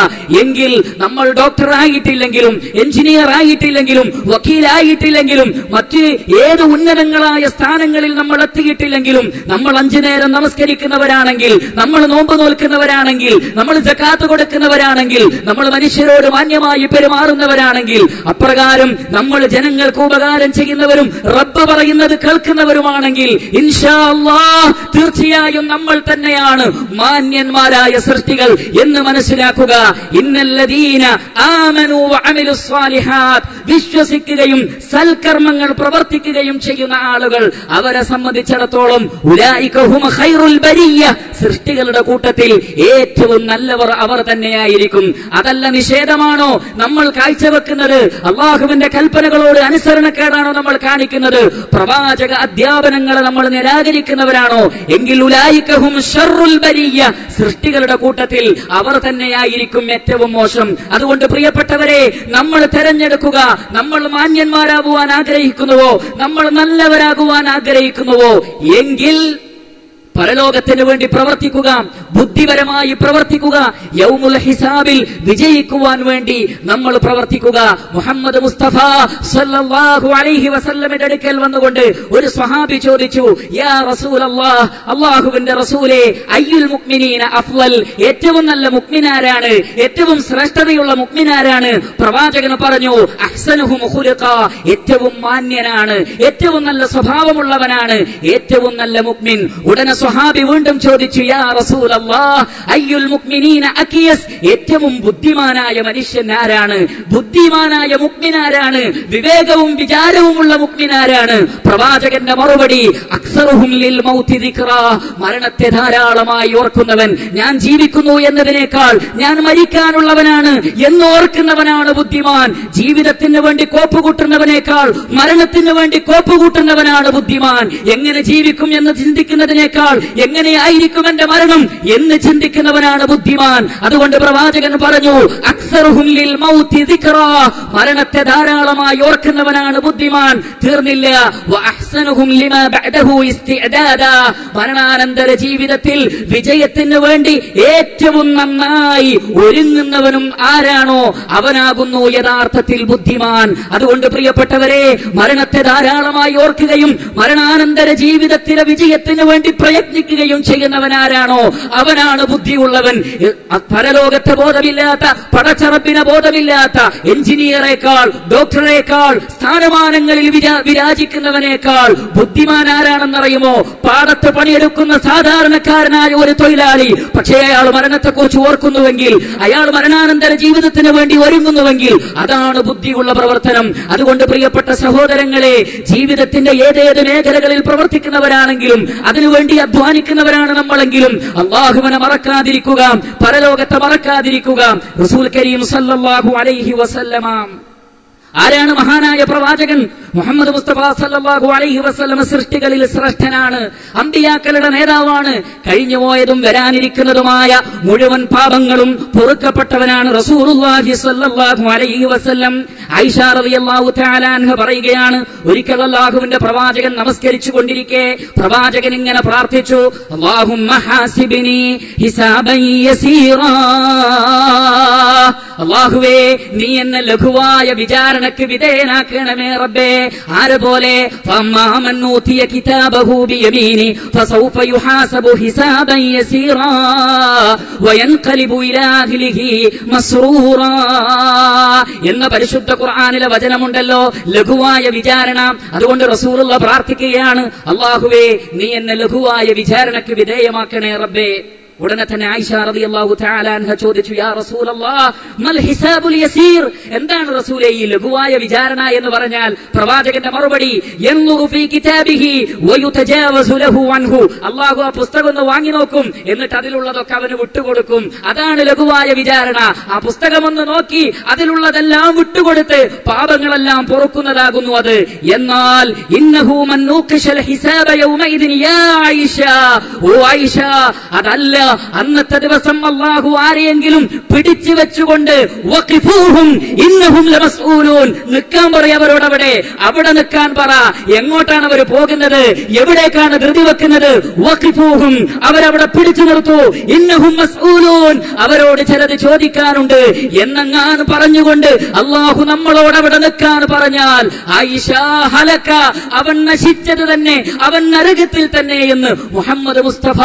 എങ്കിൽ നമ്മൾ ഡോക്ടർ ആയിട്ടില്ലെങ്കിലും, എഞ്ചിനീയർ ആയിട്ടില്ലെങ്കിലും, വക്കീലായിട്ടില്ലെങ്കിലും, മറ്റ് ഏത് ഉന്നതങ്ങളായ സ്ഥാനങ്ങളിൽ നമ്മൾ എത്തിയിട്ടില്ലെങ്കിലും, നമ്മൾ 5 നേരം നമസ്കരിക്കുന്നവരാണെങ്കിൽ, നമ്മൾ നോമ്പ് നോൽക്കുന്നവരാണെങ്കിൽ, നമ്മൾ സകാത്ത് കൊടുക്കുന്നവരാണെങ്കിൽ, നമ്മൾ മനുഷ്യരോട് മാന്യമായി പെരുമാറുന്നവരാണെങ്കിൽ, അപ്രകാരം നമ്മൾ ജനങ്ങൾക്ക് ഉപകാരം ചെയ്യുന്നവരും റബ്ബ് പറയുന്നത് കേൾക്കുന്നവരുമാണെങ്കിൽ ഇൻഷാ അല്ലാഹ് തീർച്ചയായും നമ്മൾ തന്നെയാണ് മാന്യന്മാരായ സൃഷ്ടികൾ എന്ന് മനസ്സിലാക്കുക. ഇന്നല്ലദീന ആമനൂ വഅമിലുസ് സ്വാലിഹാത്ത്, വിശ്വസിക്കുകയും സൽക്കർമ്മങ്ങൾ പ്രവർത്തിക്കുകയും ചെയ്യുന്ന ആളുകൾ, അവരെ സംബന്ധിച്ചിടത്തോളം ഉലൈക ഹും ഖൈറുൽ ബരിയ്യ, സൃഷ്ടികളുടെ കൂട്ടത്തിൽ ഏറ്റവും നല്ലവർ അവർ തന്നെയായിരിക്കും. അതല്ല നിഷേധമാണോ നമ്മൾ കാഴ്ചവെക്കുന്നത്? അള്ളാഹുവിന്റെ കൽപ്പനകളോട് അനുസരണക്കേടാണോ നമ്മൾ കാണിക്കുന്നത്? പ്രവാചക അധ്യാപനങ്ങളെ നമ്മൾ നിരാകരിക്കുന്നവരാണോ? എങ്കിൽ ഉലൈക ഹും ശർറുൽ ബരിയ്യ, സൃഷ്ടികളുടെ കൂട്ടത്തിൽ അവർ തന്നെയായിരിക്കും ഏറ്റവും മോശം. അതുകൊണ്ട് പ്രിയപ്പെട്ടവരെ, നമ്മൾ തെരഞ്ഞെടുക്കുക. നമ്മൾ മാന്യന്മാരാകുവാൻ ആഗ്രഹിക്കുന്നുവോ? നമ്മൾ നല്ലവരാകുവാൻ ആഗ്രഹിക്കുന്നുവോ? എങ്കിൽ പരലോകത്തിന് വേണ്ടി പ്രവർത്തിക്കുക, ബുദ്ധിപരമായി പ്രവർത്തിക്കുക, യൗമുൽ ഹിസാബിൽ വിജയിക്കുവാൻ വേണ്ടി നമ്മൾ പ്രവർത്തിക്കുക. മുഹമ്മദ് മുസ്തഫ സല്ലല്ലാഹു അലൈഹി വസല്ലമയുടെ അടുക്കൽ വന്നുകൊണ്ട് ഒരു സ്വഹാബി ചോദിച്ചു, യാ റസൂലല്ലാഹ്, അല്ലാഹുവിന്റെ റസൂലേ, അയ്യുൽ മുഅ്മിനീന അഫ്ളൽ, ഏറ്റവും നല്ല മുഅ്മിനാരാണ്, ഏറ്റവും ശ്രേഷ്ഠതയുള്ള മുഅ്മിനാരാണ്? പ്രവാചകൻ പറഞ്ഞു, അഹ്സനുഹും ഖുലുഖാ, ഏറ്റവും മാന്യനാണ്, ഏറ്റവും നല്ല സ്വഭാവമുള്ളവനാണ് ഏറ്റവും നല്ല മുഅ്മിൻ. ഉടനെ സ്വഹാബി വീണ്ടും ചോദിച്ചു, യാ റസൂലല്ലാഹ്, അയ്യുൽ മുഅ്മിനീന അകിയസ്, ഏറ്റവും ബുദ്ധിമാനായ മനുഷ്യൻ ആരാണ്? ബുദ്ധിമാനായ മുഅ്മിനാരാണ്? വിവേകവും വിചാരവുമുള്ള മുഅ്മിനാരാണ്? പ്രവാചകന്റെ മറുപടി, അക്സറുഹും ലിൽ മൗതി ദിക്റാ, മരണത്തെ ധാരാളമായി ഓർക്കുന്നവൻ. ഞാൻ ജീവിക്കുന്നു എന്നതിനേക്കാൾ ഞാൻ മരിക്കാനുള്ളവനാണ് എന്നോർക്കുന്നവനാണ് ബുദ്ധിമാൻ. ജീവിതത്തിന് വേണ്ടി കോപ്പുകൂട്ടുന്നവനേക്കാൾ മരണത്തിന് വേണ്ടി കോപ്പുകൂട്ടുന്നവനാണ് ബുദ്ധിമാൻ. എങ്ങനെ ജീവിക്കും എന്ന് ചിന്തിക്കുന്നതിനേക്കാൾ എങ്ങനെയായിരിക്കും എന്റെ മരണം എന്ന് ചിന്തിക്കുന്നവനാണ് ബുദ്ധിമാൻ. അതുകൊണ്ട് പ്രവാചകൻ പറഞ്ഞു, അക്സറുഹും ലിൽ മൗതി ദിക്റാ, മരണത്തെ ധാരാളമായി ഓർക്കുന്നവനാണ് ബുദ്ധിമാൻ. തീർന്നില്ല, വഅഹ്സനുഹും ലിമാ ബഅദഹു ഇസ്തിഅദാദാ, മരണാനന്തര ജീവിതത്തിൽ വിജയത്തിന് വേണ്ടി ഏറ്റവും നന്നായി ഒരുങ്ങുന്നവനും ആരാണോ അവനാകുന്നു യഥാർത്ഥത്തിൽ ബുദ്ധിമാൻ. അതുകൊണ്ട് പ്രിയപ്പെട്ടവരെ, മരണത്തെ ധാരാളമായി ഓർക്കുകയും മരണാനന്തര ജീവിതത്തിലെ വിജയത്തിന് വേണ്ടി പ്രയത്നിക്കുകയും ചെയ്യുന്നവനാരാണോ അവനാണ് ബുദ്ധിയുള്ളവൻ. പരലോകത്തെ ബോധമില്ലാത്ത, പടച്ചറപ്പിനെ ബോധമില്ലാത്ത എഞ്ചിനീയറേക്കാൾ, ഡോക്ടറേക്കാൾ, സ്ഥാനമാനങ്ങളിൽ വിരാജിക്കുന്നവനേക്കാൾ ബുദ്ധിമാൻ ആരാണെന്നറിയുമോ? പാടത്ത് പണിയെടുക്കുന്ന സാധാരണക്കാരനായ ഒരു തൊഴിലാളി. പക്ഷേ അയാൾ മരണത്തെക്കുറിച്ച് ഓർക്കുന്നുവെങ്കിൽ, അയാൾ മരണാനന്തര ജീവിതത്തിന് വേണ്ടി ഒരുങ്ങുന്നുവെങ്കിൽ അതാണ് ബുദ്ധിയുള്ള പ്രവർത്തനം. അതുകൊണ്ട് പ്രിയപ്പെട്ട സഹോദരങ്ങളെ, ജീവിതത്തിന്റെ ഏതേത് മേഖലകളിൽ പ്രവർത്തിക്കുന്നവരാണെങ്കിലും അതിനുവേണ്ടി അധ്വാനിക്കുന്നവരാണ് നമ്മളെങ്കിലും അല്ലാഹുവിനെ മറക്കാതിരിക്കുക, പരലോകത്തെ മറക്കാതിരിക്കുക. റസൂൽ കരീം സല്ലല്ലാഹു അലൈഹി വസല്ലമ ആരാണ്? മഹാനായ പ്രവാചകൻ മുഹമ്മദ് മുസ്തഫ സല്ലല്ലാഹു അലൈഹി വസല്ലം സൃഷ്ടികളിൽ ശ്രേഷ്ഠനാണ്, അമ്പിയാക്കളുടെ നേതാവാണ്. കഴിഞ്ഞുപോയതും വരാനിരിക്കുന്നതുമായ മുഴുവൻ പാപങ്ങളും പൊറുക്കപ്പെട്ടവനാണ് റസൂലുള്ളാഹി സല്ലല്ലാഹു അലൈഹി വസല്ലം. ആയിഷ റളിയല്ലാഹു തആല അൻഹ പറയുകയാണ്, ഒരിക്കൽ അല്ലാഹുവിന്റെ പ്രവാചകൻ നമസ്കരിച്ചു കൊണ്ടിരിക്കെ പ്രവാചകൻ ഇങ്ങനെ പ്രാർത്ഥിച്ചു, അല്ലാഹുമ്മ ഹാസിബ്നി ഹിസാബൻ യസീറാ, അല്ലാഹുവേ നീ എന്നെ ലഘുവായ വിചാരണക്ക് വിധേയനാക്കണമേ റബ്ബേ. ആരെപ്പോലെ? ഫമ്മാമൻ ഊതിയ കിതാബഹു ബിയമീനി ഫസൗഫ യുഹാസബു ഹിസാബൻ യസീറാ വയൻഖലിബു ഇലാ അഹ്ലിഹി മസ്റൂറാ എന്ന പരിശുദ്ധ ഖുർആനിലെ വചനമുണ്ടല്ലോ, ലഘുവായ വിചാരണ. അതുകൊണ്ട് റസൂലുള്ളാഹി പ്രാർത്ഥിക്കുകയാണ്, അല്ലാഹുവേ നീ എന്നെ ലഘുവായ വിചാരണക്ക് വിധേയമാക്കണേ റബ്ബേ. ഉടനെ തന്നെ ആയിഷ റളിയല്ലാഹു തആല അൻഹ ചോദിച്ചു, യാ റസൂലല്ലാഹ് മൽ ഹിസാബുൽ യസീർ, എന്താണ് റസൂലേ ഈ ലഘുവായ വിചാരണ എന്ന് പറഞ്ഞാൽ? പ്രവാചകന്റെ മറുപടി, യൻദുറു ഫീ കിതാബിഹി വയുതജാവസു ലഹു അൻഹു, അല്ലാഹു ആ പുസ്തകം ഒന്ന് വാങ്ങി നോക്കും, എന്നിട്ട് അതിലുള്ളതൊക്കെ അവന് വിട്ടുകൊടുക്കും. അതാണ് ലഘുവായ വിചാരണ. ആ പുസ്തകം ഒന്ന് നോക്കി അതിലുള്ളതെല്ലാം വിട്ടുകൊടുത്ത് പാപങ്ങളെല്ലാം പൊറുക്കുന്നതാകുന്നു അത്. എന്നാൽ ഇന്നഹു മൻ നൂഖിശൽ ഹിസാബ യൗമഇദിൻ യാ ആയിഷ, ഓ ആയിഷ, അതല്ല, അന്നത്തെ ദിവസം അല്ലാഹു ആരെയെങ്കിലും പിടിച്ചു വെച്ചുകൊണ്ട് വഖിഫൂഹും ഇന്നഹും ലമസ്ഊലൂൻ, നിൽക്കാൻ പറ അവരോട്, അവിടെ നിൽക്കാൻ പറ. എങ്ങോട്ടാണ് അവർ പോകുന്നത്? എവിടേക്കാണ് ധൃതി വെക്കുന്നത്? വഖിഫൂഹും, അവരവിടെ പിടിച്ചു നിർത്തൂ. ഇന്നഹും മസ്ഊലൂൻ, അവരോട് ചിലത് ചോദിക്കാനുണ്ട് എന്നെങ്ങാൻ പറഞ്ഞുകൊണ്ട് അല്ലാഹു നമ്മളോട് അവിടെ നിൽക്കാൻ പറഞ്ഞാൽ ആയിഷ ഹലക, അവൻ നശിച്ചത് തന്നെ, അവൻ നരകത്തിൽ തന്നെ എന്ന് മുഹമ്മദ് മുസ്തഫ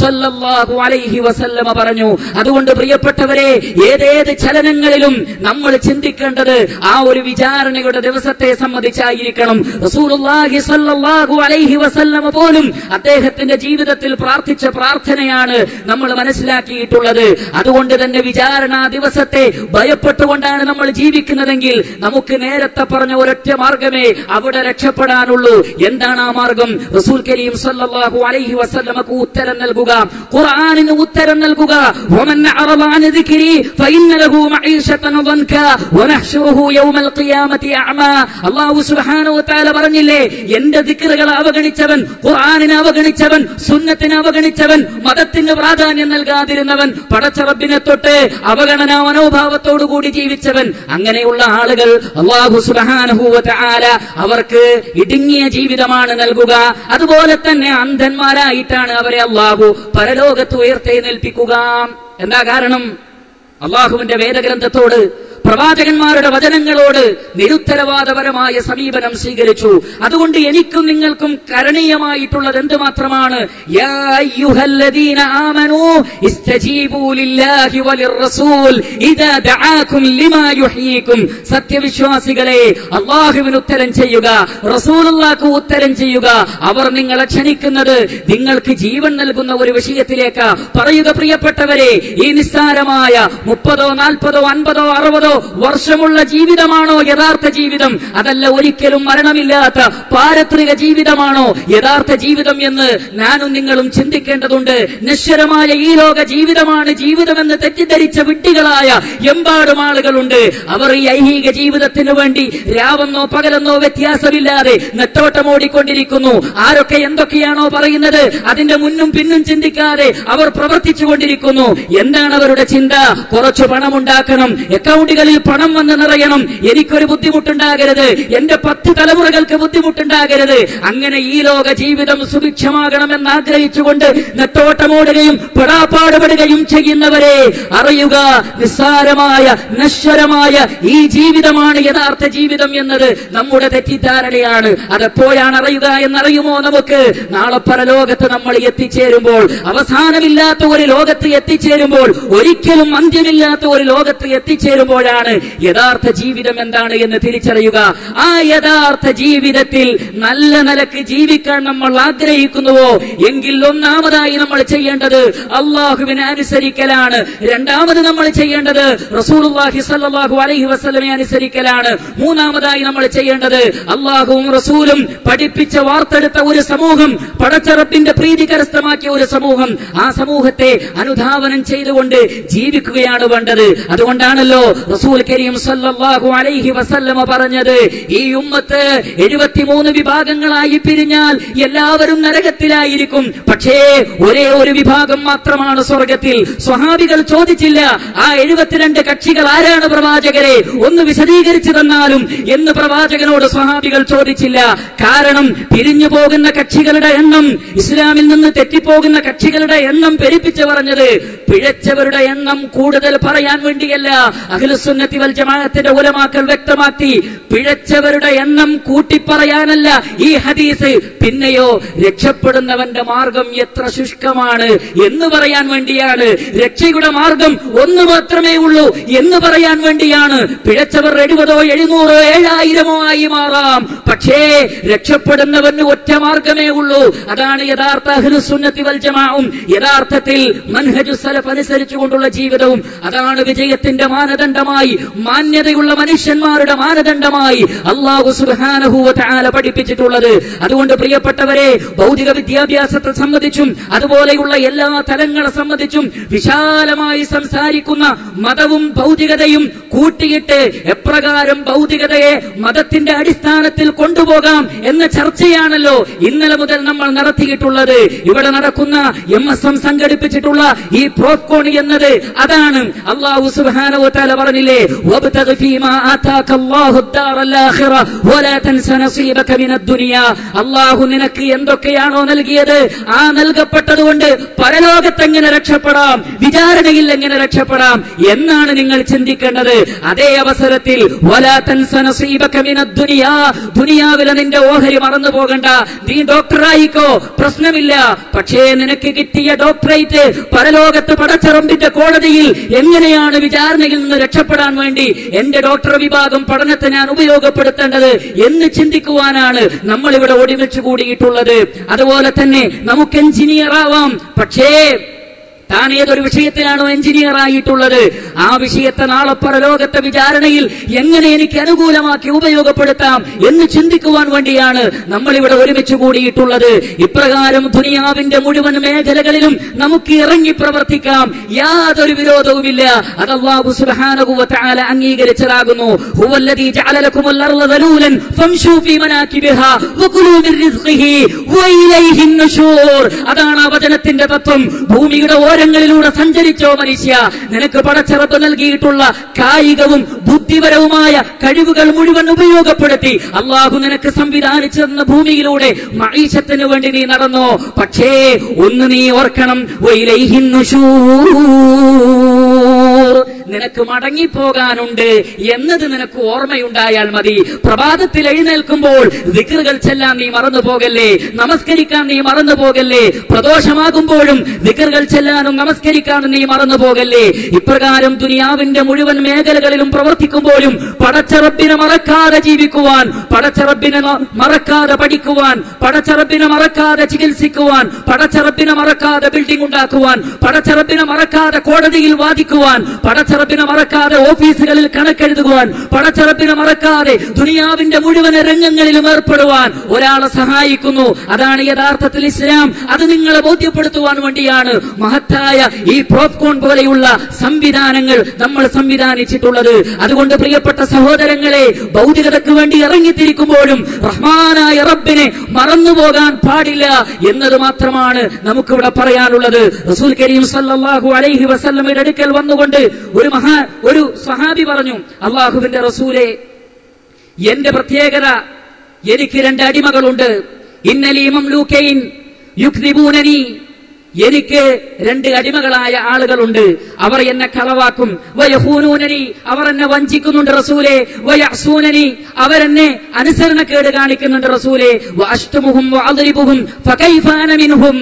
സല്ലല്ലാഹു അലൈഹി വസല്ലമ പറഞ്ഞു. അതുകൊണ്ട് പ്രിയപ്പെട്ടവരെ, ഏതേത് ചലനങ്ങളിലും നമ്മൾ ചിന്തിക്കേണ്ടത് ആ ഒരു വിചാരണയുടെ ദിവസത്തെ സംബന്ധിച്ചായിരിക്കണം. റസൂലുള്ളാഹി സല്ലല്ലാഹു അലൈഹി വസല്ലമ പോലും അദ്ദേഹത്തിന്റെ ജീവിതത്തിൽ പ്രാർത്ഥിച്ച പ്രാർത്ഥനയാണ് നമ്മൾ മനസ്സിലാക്കിയിട്ടുള്ളത്. അതുകൊണ്ട് തന്നെ വിചാരണ ദിവസത്തെ ഭയപ്പെട്ടുകൊണ്ടാണ് നമ്മൾ ജീവിക്കുന്നതെങ്കിൽ നമുക്ക് നേരത്തെ പറഞ്ഞ ഒരൊറ്റ മാർഗമേ അവിടെ രക്ഷപ്പെടാനുള്ളൂ. എന്താണ് ആ മാർഗം? റസൂൽ കരീം സല്ലല്ലാഹു അലൈഹി വസല്ലമക്ക് ഉത്തരം നൽകുക, ഖുർആനിന് ഉത്തരം നൽകുക. വമൻ അറദ അൻ ദിക്രി ഫഇന്ന ലഹു മഈശതൻ ദൻക വനഹ്ശുറുഹു യൗമൽ ഖിയാമത്തി അഅമാ. അല്ലാഹു സുബ്ഹാനഹു വ തആല പറഞ്ഞില്ലേ, എന്റെ ദിക്റുകളെ അവഗണിച്ചവൻ, ഖുർആനിനെ അവഗണിച്ചവൻ, സുന്നത്തിനെ അവഗണിച്ചവൻ, മതത്തിന് പ്രാധാന്യം നൽകാതിരുന്നവൻ, പടച്ച റബ്ബിനെ തൊട്ട് അവഗണനാ മനോഭാവത്തോടുകൂടി ജീവിച്ചവൻ, അങ്ങനെയുള്ള ആളുകൾ അല്ലാഹു സുബ്ഹാനഹു വ തആല അവർക്ക് ഇടുങ്ങിയ ജീവിതമാണ് നൽകുക. അതുപോലെ തന്നെ അന്ധന്മാരായിട്ടാണ് അവരെ അല്ലാഹു പരലോകത്ത് ഉയർത്തെഴുന്നേൽപ്പിക്കുക. എന്താ കാരണം? അല്ലാഹുവിന്റെ വേദഗ്രന്ഥത്തോട്, പ്രവാചകന്മാരുടെ വചനങ്ങളോട് നിരുത്തരവാദപരമായ സമീപനം സ്വീകരിച്ചു. അതുകൊണ്ട് എനിക്കും നിങ്ങൾക്കും കരണീയമായിട്ടുള്ളത് എന്തുമാത്രമാണ്? യാ അയ്യുഹല്ലദീന ആമനൂ ഇസ്തജീബൂ ലില്ലാഹി വലിർറസൂൽ ഇദാ ദഅാകും ലിമാ യുഹ്യീകും. സത്യവിശ്വാസികളെ, അല്ലാഹുവിന് ഉത്തരം ചെയ്യുക, റസൂലുള്ളാഹിക്ക് ഉത്തരം ചെയ്യുക. അവർ നിങ്ങളെ ക്ഷണിക്കുന്നത് നിങ്ങൾക്ക് ജീവൻ നൽകുന്ന ഒരു വിഷയത്തിലേക്ക്. പറയുക പ്രിയപ്പെട്ടവരെ, ഈ നിസ്സാരമായ 30, 40, 50, 60 വർഷമുള്ള ജീവിതമാണോ യഥാർത്ഥ ജീവിതം? അതല്ല, ഒരിക്കലും മരണമില്ലാത്ത പാരത്രിക ജീവിതമാണോ യഥാർത്ഥ ജീവിതം എന്ന് ഞാനും നിങ്ങളും ചിന്തിക്കേണ്ടതുണ്ട്. നശ്വരമായ ഈ ലോക ജീവിതമാണ് ജീവിതമെന്ന് തെറ്റിദ്ധരിച്ച വിഡ്ഢികളായ എമ്പാടും ആളുകളുണ്ട്. അവർ ഈ ഐഹിക ജീവിതത്തിനു വേണ്ടി രാവെന്നോ പകലെന്നോ വ്യത്യാസമില്ലാതെ നെട്ടോട്ടമോടിക്കൊണ്ടിരിക്കുന്നു. ആരൊക്കെ എന്തൊക്കെയാണോ പറയുന്നത് അതിന്റെ മുന്നും പിന്നും ചിന്തിക്കാതെ അവർ പ്രവർത്തിച്ചു കൊണ്ടിരിക്കുന്നു. എന്താണ് അവരുടെ ചിന്ത? കുറച്ചു പണമുണ്ടാക്കണം, അക്കൗണ്ടുകളിൽ പണം വന്ന് നിറയണം, എനിക്കൊരു ബുദ്ധിമുട്ടുണ്ടാകരുത്, എന്റെ 10 തലമുറകൾക്ക് ബുദ്ധിമുട്ടുണ്ടാകരുത്. അങ്ങനെ ഈ ലോക ജീവിതം സുഭിക്ഷമാകണമെന്ന് ആഗ്രഹിച്ചുകൊണ്ട് നെട്ടോട്ടമോടുകയും പെടാപ്പാടുപെടുകയും ചെയ്യുന്നവരെ അറിയുക, നിസ്സാരമായ നശ്വരമായ ഈ ജീവിതമാണ് യഥാർത്ഥ ജീവിതം എന്നത് നമ്മുടെ തെറ്റിദ്ധാരണയാണ്. അതെപ്പോഴാണ് അറിയുക എന്നറിയുമോ? നമുക്ക് നാളെ പരലോകത്ത് നമ്മൾ എത്തിച്ചേരുമ്പോൾ, അവസാനമില്ലാത്ത ഒരു ലോകത്ത് എത്തിച്ചേരുമ്പോൾ, ഒരിക്കലും അന്ത്യമില്ലാത്ത ഒരു ലോകത്ത് എത്തിച്ചേരുമ്പോഴാണ് യഥാർത്ഥ ജീവിതം എന്താണ് എന്ന് തിരിച്ചറിയുക. ആ യഥാർത്ഥ ജീവിതത്തിൽ നല്ല നിലക്ക് ജീവിക്കാൻ നമ്മൾ ആഗ്രഹിക്കുന്നുവോ എങ്കിൽ ഒന്നാമതായി നമ്മൾ ചെയ്യേണ്ടത് അല്ലാഹുവിനെ അനുസരിക്കലാണ്. രണ്ടാമത് നമ്മൾ ചെയ്യേണ്ടത് റസൂലുള്ളാഹി സ്വല്ലല്ലാഹു അലൈഹി വസല്ലമയെ അനുസരിക്കലാണ്. മൂന്നാമതായി നമ്മൾ ചെയ്യേണ്ടത് അല്ലാഹുവും റസൂലും പഠിപ്പിച്ച വാർത്തെടുത്ത ഒരു സമൂഹം, പടച്ച റബ്ബിന്റെ പ്രീതി കരസ്ഥമാക്കിയ ഒരു സമൂഹം, ആ സമൂഹത്തെ അനുധാവനം ചെയ്തുകൊണ്ട് ജീവിക്കുകയാണ് വേണ്ടത്. അതുകൊണ്ടാണല്ലോ റസൂൽ കരീം സല്ലല്ലാഹു അലൈഹി വസല്ലമ പറഞ്ഞത്, ഈ ഉമ്മത്ത് 73 വിഭാഗങ്ങളായി പിരിഞ്ഞാൽ എല്ലാവരും നരകത്തിലായിരിക്കും, പക്ഷേ ഒരേ ഒരു വിഭാഗം മാത്രമാണ് സ്വർഗത്തിൽ. സ്വഹാബികൾ ചോദിച്ചില്ല, ആ 72 കക്ഷികൾ ആരാണ് പ്രവാചകരെ, ഒന്ന് വിശദീകരിച്ചു തന്നാലും എന്ന് പ്രവാചകനോട് സ്വഹാബികൾ ചോദിച്ചില്ല. കാരണം പിരിഞ്ഞു പോകുന്ന കക്ഷികളുടെ എണ്ണം, ഇസ്ലാമിൽ നിന്ന് തെറ്റിപ്പോകുന്ന കക്ഷികളുടെ എണ്ണം പെരുപ്പിച്ചു പറഞ്ഞത് പിഴച്ചവരുടെ എണ്ണം കൂടുതൽ പറയാൻ വേണ്ടിയല്ല. അഹ്ലുസ് അഹ്ലുസുന്നത്തി വൽ ജമാഅത്തിന്റെ ഉലമാക്കൾ വ്യക്തമാക്കി, പിഴച്ചവരുടെ എണ്ണം കൂട്ടിപ്പറയാനല്ല ഈ ഹദീസ്, പിന്നെയോ രക്ഷപ്പെടുന്നവന്റെ മാർഗം എത്ര ശുഷ്കമാണ് എന്ന് പറയാൻ വേണ്ടിയാണ്. രക്ഷയുടെ മാർഗം ഒന്ന് മാത്രമേ ഉള്ളൂ എന്ന് പറയാൻ വേണ്ടിയാണ്. പിഴച്ചവർ 70, 700, 7000 ആയി മാറാം, പക്ഷേ രക്ഷപ്പെടുന്നവന് ഒറ്റ മാർഗമേ ഉള്ളൂ. അതാണ് യഥാർത്ഥ അഹ്ലുസുന്നത്തി വൽ ജമാഅവും യഥാർത്ഥത്തിൽ മൻഹജു സലഫ് അനുസരിച്ചുകൊണ്ടുള്ള ജീവിതവും. അതാണ് വിജയത്തിന്റെ മാനദണ്ഡമായി, മാന്യതയുള്ള മനുഷ്യന്മാരുടെ മാനദണ്ഡമായി അല്ലാഹു സുബ്ഹാനഹു വ തആല പഠിപ്പിച്ചിട്ടുള്ളത്. അതുകൊണ്ട് പ്രിയപ്പെട്ടവരെ, ഭൗതിക വിദ്യാഭ്യാസത്തെ സംബന്ധിച്ചും അതുപോലെയുള്ള എല്ലാ തലങ്ങളെ സംബന്ധിച്ചും വിശാലമായി സംസാരിക്കുന്ന മതവും ഭൗതികതയും കൂട്ടിയിട്ട് എപ്രകാരം ഭൗതികതയെ മതത്തിന്റെ അടിസ്ഥാനത്തിൽ കൊണ്ടുപോകാം എന്ന ചർച്ചയാണല്ലോ ഇന്നലെ മുതൽ നമ്മൾ നടത്തിയിട്ടുള്ളത്. ഇവിടെ നടക്കുന്ന MSM സംഘടിപ്പിച്ചിട്ടുള്ള ഈ പ്രോഫ്കോൺ എന്നത് അതാണ്. അല്ലാഹു സുബ്ഹാനഹു വ തആല പറഞ്ഞില്ലേ, വബ്തഗി ഫീമാ ആതാകല്ലാഹു ദാറൽ ആഖിറ വലാ തൻസ നസീബക മിനദ് ദുനിയ. അല്ലാഹു നിനക്ക് എന്തൊക്കെയാണോ നൽകിയത് ആ നൽകപ്പെട്ടതുകൊണ്ട് പരലോകത്ത് എങ്ങനെ രക്ഷപ്പെടാം, വിചാരണയിൽ എങ്ങനെ രക്ഷപ്പെടാം എന്നാണ് നിങ്ങൾ ചിന്തിക്കേണ്ടത്. അതേ അവസരത്തിൽ വലാ തൻസ നസീബക മിനദ് ദുനിയ, ദുനിയാവിലെ നിന്റെ ഓഹരി മറന്നു പോകണ്ട. നീ ഡോക്ടറായിക്കോ, പ്രശ്നമില്ല, പക്ഷേ നിനക്ക് കിട്ടിയ ഡോക്ടറേറ്റ് പരലോകത്ത് പടച്ചറമ്പിന്റെ കോടതിയിൽ എങ്ങനെയാണ് വിചാരണയിൽ നിന്ന് രക്ഷപ്പെടാൻ വേണ്ടി എന്റെ ഡോക്ടർ വിഭാഗം പഠനത്തെ ഞാൻ ഉപയോഗപ്പെടുത്തേണ്ടത് എന്ന് ചിന്തിക്കുവാനാണ് നമ്മൾ ഇവിടെ ഒരുമിച്ച് കൂടിയിട്ടുള്ളത്. അതുപോലെ തന്നെ നമുക്ക് എഞ്ചിനീയർ ആവാം, പക്ഷേ താൻ ഏതൊരു വിഷയത്തിലാണോ എഞ്ചിനീയർ ആയിട്ടുള്ളത് ആ വിഷയത്തെ നാളെ പരലോകത്തെ വിചാരണയിൽ എങ്ങനെ എനിക്ക് അനുകൂലമാക്കി ഉപയോഗപ്പെടുത്താം എന്ന് ചിന്തിക്കുവാൻ വേണ്ടിയാണ് നമ്മൾ ഇവിടെ ഒരുമിച്ച് കൂടിയിട്ടുള്ളത്. ഇപ്രകാരം ദുനിയാവിന്റെ മുഴുവൻ മേഖലകളിലും നമുക്ക് ഇറങ്ങി പ്രവർത്തിക്കാം, യാതൊരു വിരോധവുമില്ല. അത് അല്ലാഹു സുബ്ഹാനഹു വ തആല അംഗീകരിച്ചതാകുന്നു. ഹുവല്ലദീ ജഅല ലക്കുമുൽ അർള ദലൂലൻ ഫംശൂ ഫീ മനാകിബിഹാ വകുലൂ മിൻ റിസ്ഖിഹി വഇലൈഹിൻ നുശൂർ. അതാണ് ആ വചനത്തിന്റെ തത്വം. ഭൂമിയുടെ ങ്ങളിലൂടെ സഞ്ചരിച്ചോ മനുഷ്യ, നിനക്ക് പടച്ചറപ്പ് നൽകിയിട്ടുള്ള കായികവും ബുദ്ധിപരവുമായ കഴിവുകൾ മുഴുവൻ ഉപയോഗപ്പെടുത്തി അല്ലാഹു നിനക്ക് സംവിധാനിച്ചു തന്ന ഭൂമിയിലൂടെ മഈശത്തിന് വേണ്ടി നീ നടന്നോ. പക്ഷേ ഒന്ന് നീ ഓർക്കണം, വഇലൈഹിൻ നുശൂർ, നിനക്ക് മടങ്ങിപ്പോകാനുണ്ട് എന്നത് നിനക്ക് ഓർമ്മയുണ്ടായാൽ മതി. പ്രഭാതത്തിൽ എഴുന്നേൽക്കുമ്പോൾ ദിക്റുകൾ ചെല്ലാൻ നീ മറന്നു പോകല്ലേ, നമസ്കരിക്കാൻ നീ മറന്നു പോകല്ലേ, പ്രദോഷമാകുമ്പോഴും ദിക്റുകൾ ചെല്ലാനും നമസ്കരിക്കാനും നീ മറന്നു പോകല്ലേ. ഇപ്രകാരം ദുനിയാവിന്റെ മുഴുവൻ മേഖലകളിലും പ്രവർത്തിക്കുമ്പോഴും പടച്ചറബിനെ മറക്കാതെ ജീവിക്കുവാൻ, പടച്ചറബിനെ മറക്കാതെ പഠിക്കുവാൻ, പടച്ചറബിനെ മറക്കാതെ ചികിത്സിക്കുവാൻ, പടച്ചറബിനെ മറക്കാതെ ബിൽഡിംഗ് ഉണ്ടാക്കുവാൻ, പടച്ചറബിനെ മറക്കാതെ കോടതിയിൽ വാദിക്കുവാൻ, പടച്ചറബിനെ മറക്കാതെ ഓഫീസുകളിൽ കണക്കെഴുതുവാൻ, പടച്ചറബിനെ മറക്കാതെ ദുനിയാവിന്റെ മുഴുവൻ രംഗങ്ങളിലും ഏർപ്പെടുവാൻ ഒരാളെ സഹായിക്കുന്നു. അതാണ് യഥാർത്ഥത്തിൽ ഇസ്ലാം. അത് നിങ്ങളെ ബോധ്യപ്പെടുത്തുവാൻ വേണ്ടിയാണ് മഹത്തായ ഈ പ്രോഫ്കോൺ പോലെയുള്ള സംവിധാനങ്ങൾ നമ്മൾ സംവിധാനിച്ചിട്ടുള്ളത്. അതുകൊണ്ട് പ്രിയപ്പെട്ട സഹോദരങ്ങളെ, ഭൗതികതയ്ക്ക് വേണ്ടി ഇറങ്ങിത്തിരിക്കുമ്പോഴും റഹ്മാനായ റബ്ബിനെ മറന്നുപോകാൻ പാടില്ല എന്നത് മാത്രമാണ് നമുക്കിവിടെ പറയാനുള്ളത്. റസൂൽ കരീം സല്ലല്ലാഹു അലൈഹി വസല്ലമയുടെ അടുക്കൽ വന്നുകൊണ്ട് ഒരു സ്വഹാബി പറഞ്ഞു, അല്ലാഹുവിന്റെ റസൂലേ, എന്റെ പ്രത്യേകത, എനിക്ക് 2 അടിമകളുണ്ട്. ഇന്നലി മംലൂകൈൻ യുക്ദിബൂനനി, എനിക്ക് 2 അടിമകളായ ആളുകളുണ്ട്. അവർ എന്നെ കളവാക്കും. വയഹൂനൂനനി, അവർ എന്നെ വഞ്ചിക്കുന്നുണ്ട് റസൂലേ. വയഅസൂനനി, അവരെന്നെ അനുസരണക്കേട് കാണിക്കുന്നുണ്ട് റസൂലേ. വഅശ്തുമുഹും വഅദ്രിബുഹും ഫകൈഫ അന മിൻഹും,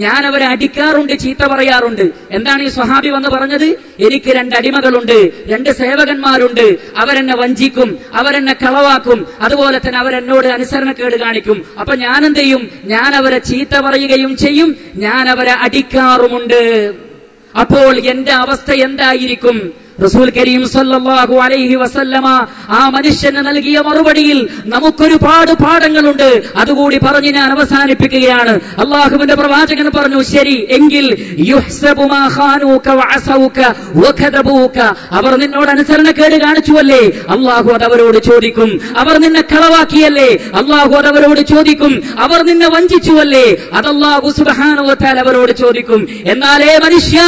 ഞാൻ അവരെ അടിക്കാറുണ്ട്, ചീത്ത പറയാറുണ്ട്. എന്താണ് ഈ സ്വഹാബി വന്ന് പറഞ്ഞത്? എനിക്ക് 2 അടിമകളുണ്ട്, 2 സേവകന്മാരുണ്ട്, അവരെന്നെ വഞ്ചിക്കും, അവരെന്നെ കളവാക്കും, അതുപോലെ തന്നെ അവരെന്നോട് അനുസരണക്കേട് കാണിക്കും. അപ്പൊ ഞാൻ എന്ത് ചെയ്യും? ഞാൻ അവരെ ചീത്ത പറയുകയും ചെയ്യും, ഞാൻ അവരെ അടിക്കാറുമുണ്ട്. അപ്പോൾ എന്റെ അവസ്ഥ എന്തായിരിക്കും? റസൂൽ കരീം സല്ലല്ലാഹു അലൈഹി വസല്ലമ ആ മനുഷ്യന് നൽകിയ മറുപടിയിൽ നമുക്കൊരുപാട് പാഠങ്ങളുണ്ട്. അതുകൂടി പറഞ്ഞ് ഞാൻ അവസാനിപ്പിക്കുകയാണ്. അള്ളാഹുവിന്റെ പ്രവാചകൻ പറഞ്ഞു, ശരി എങ്കിൽ യുഹ്സബു മാ ഖാനൂക വഅസൗക വകദബൂക, അവർ നിന്നോട് അനുസരണക്കേട് കാണിച്ചുവല്ലേ, അള്ളാഹു അത് അവരോട് ചോദിക്കും. അവർ നിന്നെ കളവാക്കിയല്ലേ, അള്ളാഹു അത് അവരോട് ചോദിക്കും. അവർ നിന്നെ വഞ്ചിച്ചുവല്ലേ, അത് അല്ലാഹു സുബ്ഹാനഹു വ തആല അവരോട് ചോദിക്കും. എന്നാലേ മനുഷ്യ,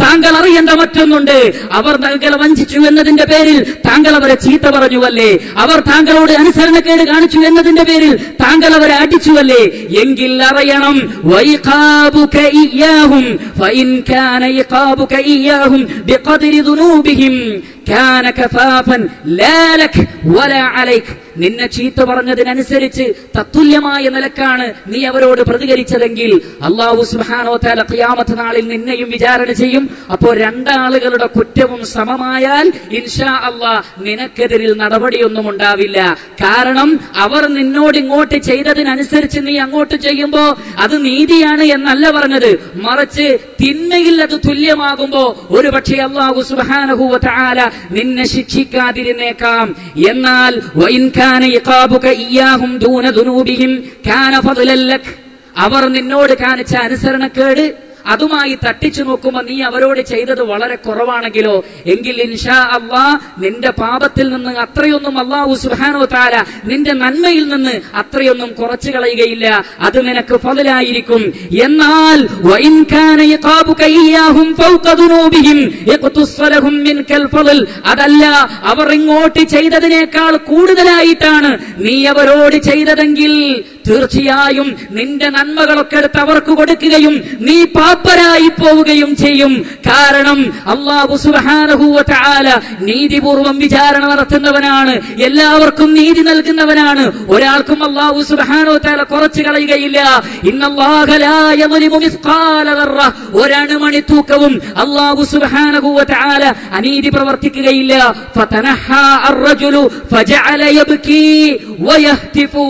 താങ്കൾ അറിയേണ്ട മറ്റൊന്നുണ്ട്. അവർ താങ്കളെ വഞ്ചിച്ചു എന്നതിന്റെ പേരിൽ താങ്കൾ അവരെ ചീത്ത പറഞ്ഞുവല്ലേ, അവർ താങ്കളോട് അനുസരണക്കേട് കാണിച്ചു എന്നതിന്റെ പേരിൽ താങ്കൾ അവരെ അടിച്ചുവല്ലേ, എങ്കിൽ അറിയണം, വൈഖാബുക ഇയ്യാഹും ഫഇൻ കാന ഇഖാബുക ഇയ്യാഹും ബിഖദ്രി ദുനൂബിഹിം കാന കഫാഫൻ ലാ ലക് വലാ അലൈക്. നിന്നെ ചീത്ത പറഞ്ഞതിനനുസരിച്ച് തത്തുല്യമായ നിലക്കാണ് നീ അവരോട് പ്രതികരിച്ചതെങ്കിൽ അല്ലാഹു സുബ്ഹാനഹു വ തആല ഖിയാമത്ത് നാളിൽ നിന്നെയും വിചാരണ ചെയ്യും. അപ്പോൾ രണ്ടാളുകളുടെ കുറ്റവും സമമായാൽ ഇൻഷാ അല്ലാഹ് നിനക്കെതിരിൽ നടപടിയൊന്നും ഉണ്ടാവില്ല. കാരണം അവർ നിന്നോട് ഇങ്ങോട്ട് ചെയ്തതിനനുസരിച്ച് നീ അങ്ങോട്ട് ചെയ്യുമ്പോ അത് നീതിയാണ് എന്നല്ല പറഞ്ഞത്, മറിച്ച് തിന്മയിൽ അത് തുല്യമാകുമ്പോ ഒരുപക്ഷെ അല്ലാഹു സുബ്ഹാനഹു വ തആല നിന്നെ ശിക്ഷിക്കാതിരുന്നേക്കാം. എന്നാൽ വഇൻ കാന ഇഖാബുക ഇയ്യാഹും ദൂന ദുനൂബിഹിം കാന ഫദ്ലൻ ലക്. അവർ നിന്നോട് കാണിച്ച അനുസരണക്കേട് അതുമായി തട്ടിച്ചു നോക്കുമ്പോൾ നീ അവരോട് ചെയ്തത് വളരെ കുറവാണെങ്കിലോ എങ്കിൽ ഇൻഷാ അല്ലാഹ് നിന്റെ പാപത്തിൽ നിന്ന് അത്രയൊന്നും അല്ലാഹു സുബ്ഹാനഹു വ തആല നിന്റെ നന്മയിൽ നിന്ന് അത്രയൊന്നും കുറച്ചു കളയുകയില്ല, അത് നിനക്ക് ഫദ്ലായിരിക്കും. എന്നാൽ വഇൻ കാന ഇഖാബുക ഇയ്യാഹും ഫൗക ദുനൂബിഹിം യഖ്തുസ്സലഹും മിൻകൽ ഫദ്ൽ, അതല്ല അവർ ഇങ്ങോട്ട് ചെയ്തതിനേക്കാൾ കൂടുതലായിട്ടാണ് നീ അവരോട് ചെയ്തതെങ്കിൽ തീർച്ചയായും നിന്റെ നന്മകളൊക്കെ എടുത്ത് അവർക്ക് കൊടുക്കുകയും നീ പാപ്പരായി പോവുകയും ചെയ്യും. കാരണം അല്ലാഹു സുബ്ഹാനഹു വ തആല നീതിപൂർവം വിചാരണ നടത്തുന്നവനാണ്, എല്ലാവർക്കും നീതി നൽകുന്നവനാണ്. ഒരാൾക്കും അല്ലാഹു സുബ്ഹാനഹു വ തആല കുറച്ചു കളയുകയില്ല. ഇന്നല്ലാഹ ലാ യദ്ലിമു മിസ്ഖാല ദർറ, ഒരണുമണി തൂക്കവും അല്ലാഹു സുബ്ഹാനഹു വ തആല അനീതി പ്രവർത്തിക്കുകയില്ല. ഫതനഹാ അർറജുലു ഫജഅല യബ്കി വയഹ്തിഫു,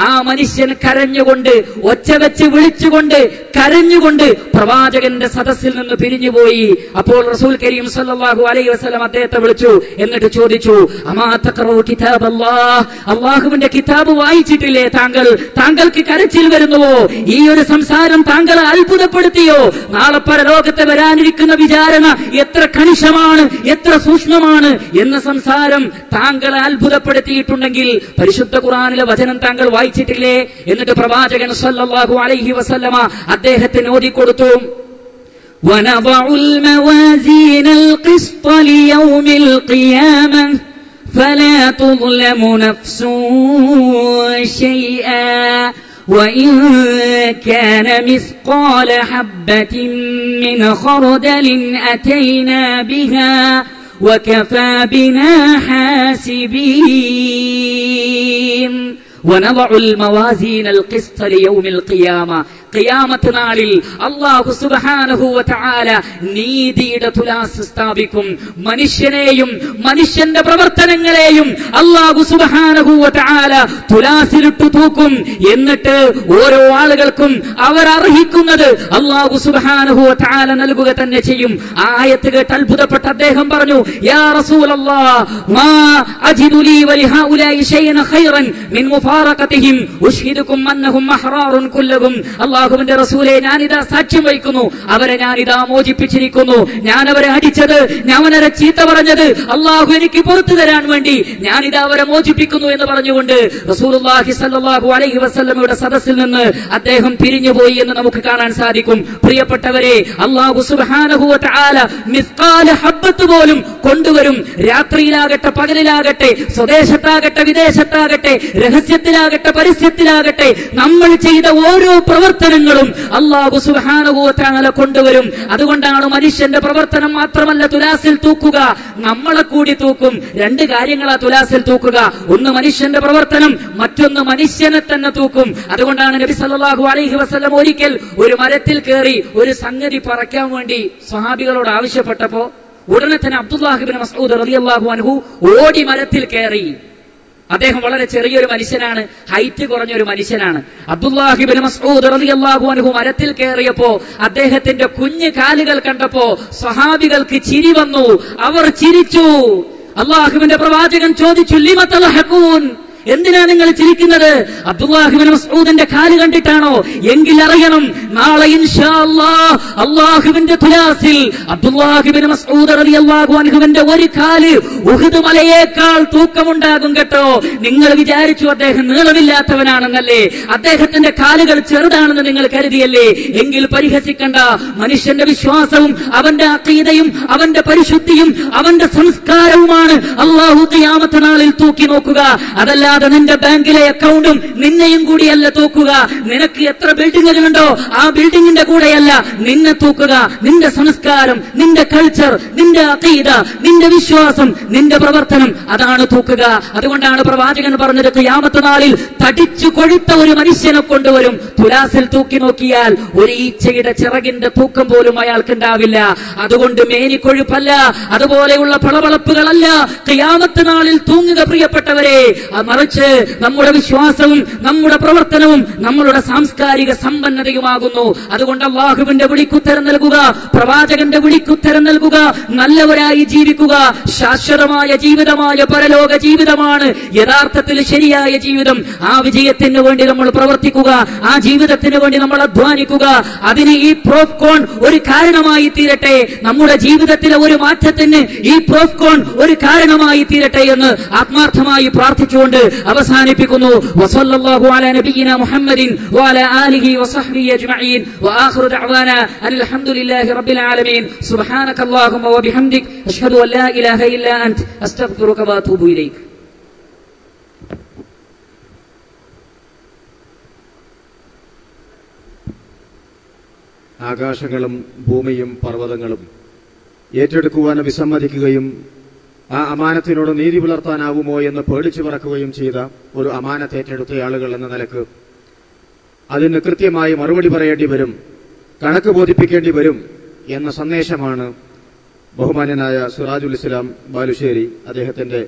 ആ മനുഷ്യൻ കരഞ്ഞുകൊണ്ട് ഒച്ച വെച്ച് വിളിച്ചുകൊണ്ട് കരഞ്ഞുകൊണ്ട് പ്രവാചകന്റെ സദസ്സിൽ നിന്ന് പിരിഞ്ഞുപോയി. അപ്പോൾ റസൂൽ കരീം സല്ലല്ലാഹു അലൈഹി വസല്ലം അദ്ദേഹത്തെ വിളിച്ചു, എന്നിട്ട് ചോദിച്ചു, അമാ തഖറഉ കിതാബല്ലാഹ്, അല്ലാഹുവിന്റെ കിതാബ് വായിച്ചിട്ടില്ലേ താങ്കൾ? താങ്കൾക്ക് കരച്ചിൽ വരുന്നുവോ? ഈ ഒരു സംസാരം താങ്കളെ അത്ഭുതപ്പെടുത്തിയോ? നാളെ പരലോകത്തെ വരാനിരിക്കുന്ന വിചാരണ എത്ര കണിശമാണ്, എത്ര സൂക്ഷ്മമാണ് എന്ന സംസാരം താങ്കളെ അത്ഭുതപ്പെടുത്തിയിട്ടുണ്ടെങ്കിൽ പരിശുദ്ധ ഖുർആനിലെ വചനം താങ്കൾ വായിച്ചിട്ടില്ലേ? എന്നിട്ട് പ്രവാചകൻ സല്ലല്ലാഹു അലൈഹി വസല്ലമ അദ്ദേഹത്തിന് ഓതിക്കൊടുത്തു, വനദഉൽ മവാസീനൽ ഖിസ്ത ലിയൗമിൽ ഖിയാമ ഫലാ തുദ്ലമു നഫ്സുൻ ശൈആ وإن كان مثقال حبة من خردل أتينا بها وكفى بنا حاسبين. ونضع الموازين القسط ليوم القيامة, ഖിയാമത്ത് നാളിൽ അല്ലാഹു സുബ്ഹാനഹു വ തആല നീതിയുടെ തുലാസ് സ്ഥാപിക്കും. മനുഷ്യനെയും മനുഷ്യന്റെ പ്രവർത്തനങ്ങളെയും അല്ലാഹു സുബ്ഹാനഹു വ തആല തുലാസിലിട്ടു തൂക്കും. എന്നിട്ട് ഓരോ ആളുകൾക്കും അവർ അർഹിക്കുന്നത് അല്ലാഹു സുബ്ഹാനഹു വ തആല നൽകുക തന്നെ ചെയ്യും. ആ ആയത്ത് കേട്ട് അത്ഭുതപ്പെട്ട അദ്ദേഹം പറഞ്ഞു, യാ റസൂലല്ലാഹ് മാ അജിദു ലി വലിഹൗലായി ശൈഅൻ ഖൈറൻ മിൻ മുഫാറഖതിഹിം ഉഷ്ഹിദുകും അന്നഹും അഹ്റാറുൻ കുല്ലഹും. അല്ലാഹുവിന്റെ റസൂലേ, ഞാനിതാ സാക്ഷ്യം വഹിക്കുന്നു, അവരെ ഞാനിതാ മോചിപ്പിച്ചിരിക്കുന്നു. ഞാൻ അവരെ അടിച്ചത്, ഞാൻ അവരെ ചീത്ത പറഞ്ഞത് അല്ലാഹു എനിക്ക് പുറത്തു തരാൻ വേണ്ടി ഞാനിതാ അവരെ മോചിപ്പിക്കുന്നു എന്ന് പറഞ്ഞുകൊണ്ട് റസൂലുള്ളാഹി സ്വല്ലല്ലാഹു അലൈഹി വസല്ലമയുടെ സദസ്സിൽ നിന്ന് അദ്ദേഹം പിരിഞ്ഞുപോയി എന്ന് നമുക്ക് കാണാൻ സാധിക്കും. പ്രിയപ്പെട്ടവരെ, അല്ലാഹു സുബ്ഹാനഹു വ തആല മിസ്ഖാല ഹബ്ബത്ത് പോലും കൊണ്ടുവരും. രാത്രിയിലാകട്ടെ പകലിലാകട്ടെ, സ്വദേശത്താകട്ടെ വിദേശത്താകട്ടെ, രഹസ്യത്തിലാകട്ടെ പരസ്യത്തിലാകട്ടെ, നമ്മൾ ചെയ്ത ഓരോ പ്രവർത്തനങ്ങളും അല്ലാഹു സുബ്ഹാനഹു വ തആല കൊണ്ടുവരും. അതുകൊണ്ടാണ് മനുഷ്യന്റെ പ്രവർത്തനം മാത്രമല്ല തുലാസിൽ തൂക്കുക, നമ്മളെ കൂടി തൂക്കും. രണ്ട് കാര്യങ്ങളാ തുലാസിൽ തൂക്കുക, ഒന്ന് മനുഷ്യന്റെ പ്രവർത്തനം, മറ്റൊന്ന് മനുഷ്യനെ തന്നെ തൂക്കും. അതുകൊണ്ടാണ് നബി സല്ലല്ലാഹു അലൈഹി വസല്ലം ഒരിക്കൽ ഒരു മരത്തിൽ കയറി ഒരു സംഗതി പറക്കാൻ വേണ്ടി സ്വഹാബികളോട് ആവശ്യപ്പെട്ടപ്പോ ഉടനെ തന്നെ അബ്ദുല്ലാഹ് ഇബ്നു മസ്ഊദ് റളിയല്ലാഹു അൻഹു ഓടി മരത്തിൽ കയറി. അദ്ദേഹം വളരെ ചെറിയൊരു മനുഷ്യനാണ്, ഹൈറ്റ് കുറഞ്ഞൊരു മനുഷ്യനാണ്. അബ്ദുല്ലാഹി ഇബ്നു മസ്ഊദ് റളിയല്ലാഹു അൻഹു മരത്തിൽ കയറിയപ്പോ അദ്ദേഹത്തിന്റെ കുഞ്ഞു കാലുകൾ കണ്ടപ്പോ സ്വഹാബികൾക്ക് ചിരി വന്നു, അവർ ചിരിച്ചു. അല്ലാഹുവിന്റെ പ്രവാചകൻ ചോദിച്ചു, ലിമ തൽഹഖൂൻ, എന്തിനാ നിങ്ങൾ ചിരിക്കുന്നത്? അബ്ദുല്ലാഹി ഇബ്നു മസ്ഊദിന്റെ കാല് കണ്ടിട്ടാണോ? എങ്കിൽ അറിയണം, നാളെ ഇൻഷാ അല്ലാഹ് അല്ലാഹുവിന്റെ തുലാസിൽ അബ്ദുല്ലാഹി ഇബ്നു മസ്ഊദ് റളിയല്ലാഹു അൻഹുവിന്റെ ഒരു കാല് ഉഹുദ് മലയേക്കാൾ തൂക്കമുണ്ടാകും കേട്ടോ. നിങ്ങൾ വിചാരിച്ചു അദ്ദേഹം നീളമില്ലാത്തവനാണെന്നല്ലേ, അദ്ദേഹത്തിന്റെ കാലുകൾ ചെറുതാണെന്ന് നിങ്ങൾ കരുതിയല്ലേ? എങ്കിൽ പരിഹസിക്കണ്ട. മനുഷ്യന്റെ വിശ്വാസവും അവന്റെ അഖീദയും അവന്റെ പരിശുദ്ധിയും അവന്റെ സംസ്കാരവുമാണ് അല്ലാഹു ഖിയാമത്ത് നാളിൽ തൂക്കി നോക്കുക. അതല്ലാതെ അല്ലാതെ നിന്റെ ബാങ്കിലെ അക്കൗണ്ടും നിന്നെയും കൂടിയല്ല തൂക്കുക. നിനക്ക് എത്ര ബിൽഡിങ്ങുകളുണ്ടോ ആ ബിൽഡിങ്ങിന്റെ കൂടെയല്ല നിന്നെ തൂക്കുക. നിന്റെ സംസ്കാരം, നിന്റെ കൾച്ചർ, നിന്റെ അഖീദ, നിന്റെ വിശ്വാസം, നിന്റെ പ്രവർത്തനം, അതാണ് തൂക്കുക. അതുകൊണ്ടാണ് പ്രവാചകൻ പറഞ്ഞത്, ഖിയാമത്ത് നാളിൽ തടിച്ചു കൊഴുത്ത ഒരു മനുഷ്യനെ കൊണ്ടുവരും. തുലാസിൽ തൂക്കി നോക്കിയാൽ ഒരു ഈച്ചയുടെ ചിറകിന്റെ തൂക്കം പോലും അയാൾക്കുണ്ടാവില്ല. അതുകൊണ്ട് മേനിക്കൊഴുപ്പല്ല, അതുപോലെയുള്ള പളവളപ്പുകളല്ല ഖിയാമത്ത് നാളിൽ തൂങ്ങുക പ്രിയപ്പെട്ടവരെ. മറിച്ച് നമ്മുടെ വിശ്വാസവും നമ്മുടെ പ്രവർത്തനവും നമ്മളുടെ സാംസ്കാരിക സമ്പന്നതയുമാകുന്നു. അതുകൊണ്ട് അല്ലാഹുവിന്റെ വിളിക്കുത്തരം നൽകുക, പ്രവാചകന്റെ വിളിക്കുത്തരം നൽകുക, നല്ലവരായി ജീവിക്കുക. ശാശ്വതമായ ജീവിതമായ പരലോക ജീവിതമാണ് യഥാർത്ഥത്തിൽ ശരിയായ ജീവിതം. ആ വിജയത്തിന് വേണ്ടി നമ്മൾ പ്രവർത്തിക്കുക, ആ ജീവിതത്തിന് വേണ്ടി നമ്മൾ അധ്വാനിക്കുക. അതിന് ഈ പ്രോഫ്കോൺ ഒരു കാരണമായി തീരട്ടെ. നമ്മുടെ ജീവിതത്തിലെ ഒരു മാറ്റത്തിന് ഈ പ്രോഫ്കോൺ ഒരു കാരണമായി തീരട്ടെ എന്ന് ആത്മാർത്ഥമായി പ്രാർത്ഥിച്ചുകൊണ്ട് അവസാനിപ്പിക്കുന്നു. വസല്ലല്ലാഹു അലാ നബിയിനാ മുഹമ്മദിൻ വഅലാ ആലിഹി വസഹ്ബിഹി അജ്മഈൻ വആഖിറു ദഅവാനാ അൽഹംദുലില്ലാഹി റബ്ബിൽ ആലമീൻ. സുബ്ഹാനകല്ലാഹുമ്മ വബിഹംദിക് അഷ്ഹദു അൻ ലാ ഇലാഹ ഇല്ലാ അൻത അസ്തഗ്ഫിറുക വഅതൂബു ഇലൈക്. ആകാശങ്ങളും ഭൂമിയും പർവ്വതങ്ങളും ഏറ്റെടുക്കുവാൻ വിസമ്മതിക്കുകയും ആ അമാനത്തിനോട് നീതി പുലർത്താനാവുമോ എന്ന് പേടിച്ചു പറക്കുകയും ചെയ്ത ഒരു അമാനത്ത് ഏറ്റെടുത്ത ആളുകൾ എന്ന നിലക്ക് അതിന് കൃത്യമായി മറുപടി പറയേണ്ടി വരും, കണക്ക് ബോധിപ്പിക്കേണ്ടി വരും എന്ന സന്ദേശമാണ് ബഹുമാന്യനായ സിറാജുൽ ഇസ്ലാം ബാലുശ്ശേരി അദ്ദേഹത്തിന്റെ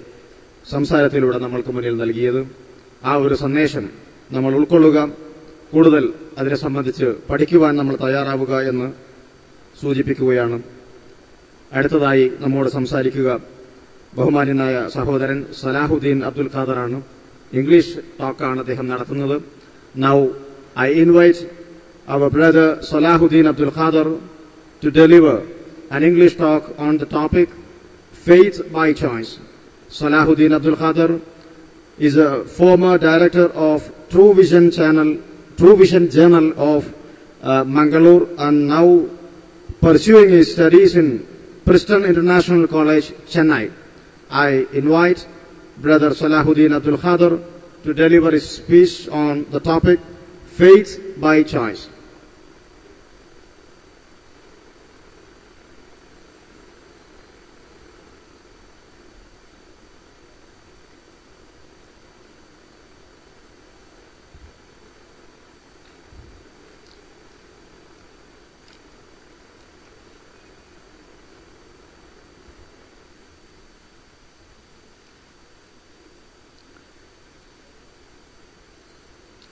സംസാരത്തിലൂടെ നമ്മൾക്ക് മുന്നിൽ നൽകിയത്. ആ ഒരു സന്ദേശം നമ്മൾ ഉൾക്കൊള്ളുക, കൂടുതൽ അതിനെ സംബന്ധിച്ച് പഠിക്കുവാൻ നമ്മൾ തയ്യാറാവുക എന്ന് സൂചിപ്പിക്കുകയാണ്. അടുത്തതായി നമ്മോട് സംസാരിക്കുക ബഹുമാന്യനായ സഹോദരൻ സലാഹുദ്ദീൻ അബ്ദുൽ ഖാദറാണ്. ഇംഗ്ലീഷ് ടോക്കാണ് അദ്ദേഹം നടത്തുന്നത്. Now I invite our brother Salahuddin Abdul Qadir to deliver an English talk on the topic Faith by Choice. Salahuddin Abdul Qadir is a former director of True Vision Journal of Mangalore and now pursuing his studies in Preston International College, Chennai. I invite brother Salahuddin Abdul Qadir to deliver his speech on the topic Faith by Choice.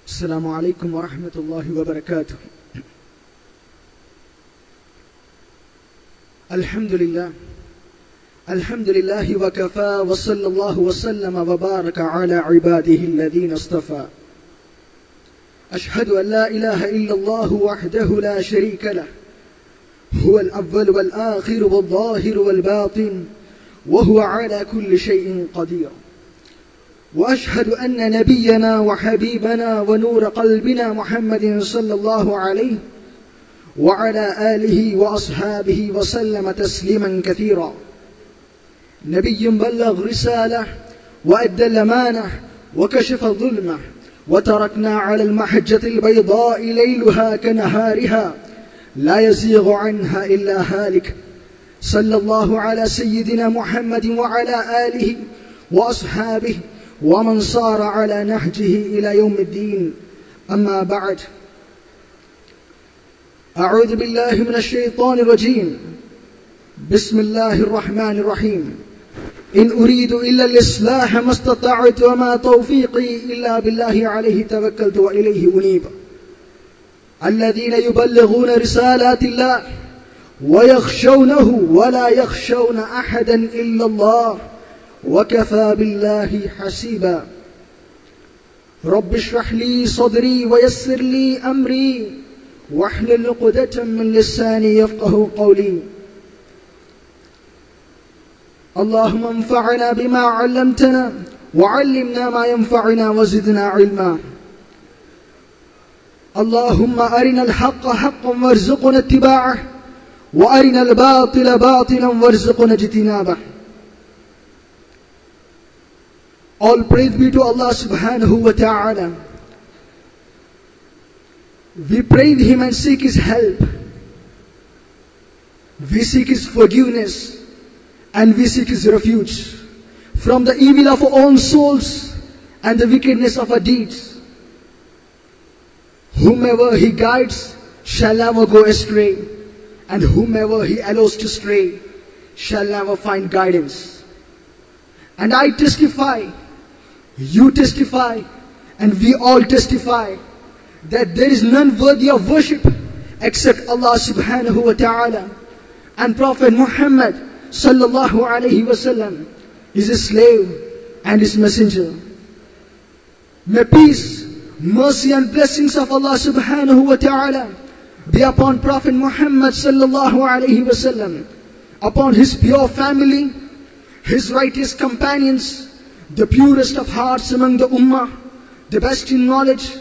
السلام عليكم ورحمة الله وبركاته. الحمد لله وكفى وصلى الله وسلم وبارك على عباده الذين اصطفى. أشهد أن لا إله إلا الله وحده لا شريك له، هو الأول والآخر والظاهر والباطن وهو على كل شيء قدير. وأشهد أن نبينا وحبيبنا ونور قلبنا محمد صلى الله عليه وعلى آله وأصحابه وسلم تسليما كثيرا. نبي بلغ رسالة وأدى الأمانة وكشف الظلمة وتركنا على المحجة البيضاء ليلها كنهارها لا يزيغ عنها إلا هالك. صلى الله على سيدنا محمد وعلى آله وأصحابه ومن صار على نهجه إلى يوم الدين. أما بعد، أعوذ بالله من الشيطان الرجيم. بسم الله الرحمن الرحيم. إن أريد إلا الإصلاح ما استطعت وما توفيقي إلا بالله عليه توكلت وإليه أنيب. الذين يبلغون رسالات الله ويخشونه ولا يخشون أحدا إلا الله وكفى بالله حسيبا. رب اشرح لي صدري ويسر لي أمري واحلل عقدة من لساني يفقه قولي. اللهم انفعنا بما علمتنا وعلمنا ما ينفعنا وزدنا علما. اللهم أرنا الحق حقا وارزقنا اتباعه وأرنا الباطل باطلا وارزقنا اجتنابه. All praise be to Allah subhanahu wa ta'ala. We praise Him and seek His help. We seek His forgiveness and we seek His refuge from the evil of our own souls and the wickedness of our deeds. Whomever He guides shall never go astray, and whomever He allows to stray shall never find guidance. And I testify, you testify, and we all testify that there is none worthy of worship except Allah subhanahu wa ta'ala, and Prophet Muhammad sallallahu alayhi wasallam is His slave and His messenger. May peace, mercy and blessings of Allah subhanahu wa ta'ala be upon Prophet Muhammad sallallahu alayhi wasallam, upon his pure family, his righteous companions, the purest of hearts among the ummah, the best in knowledge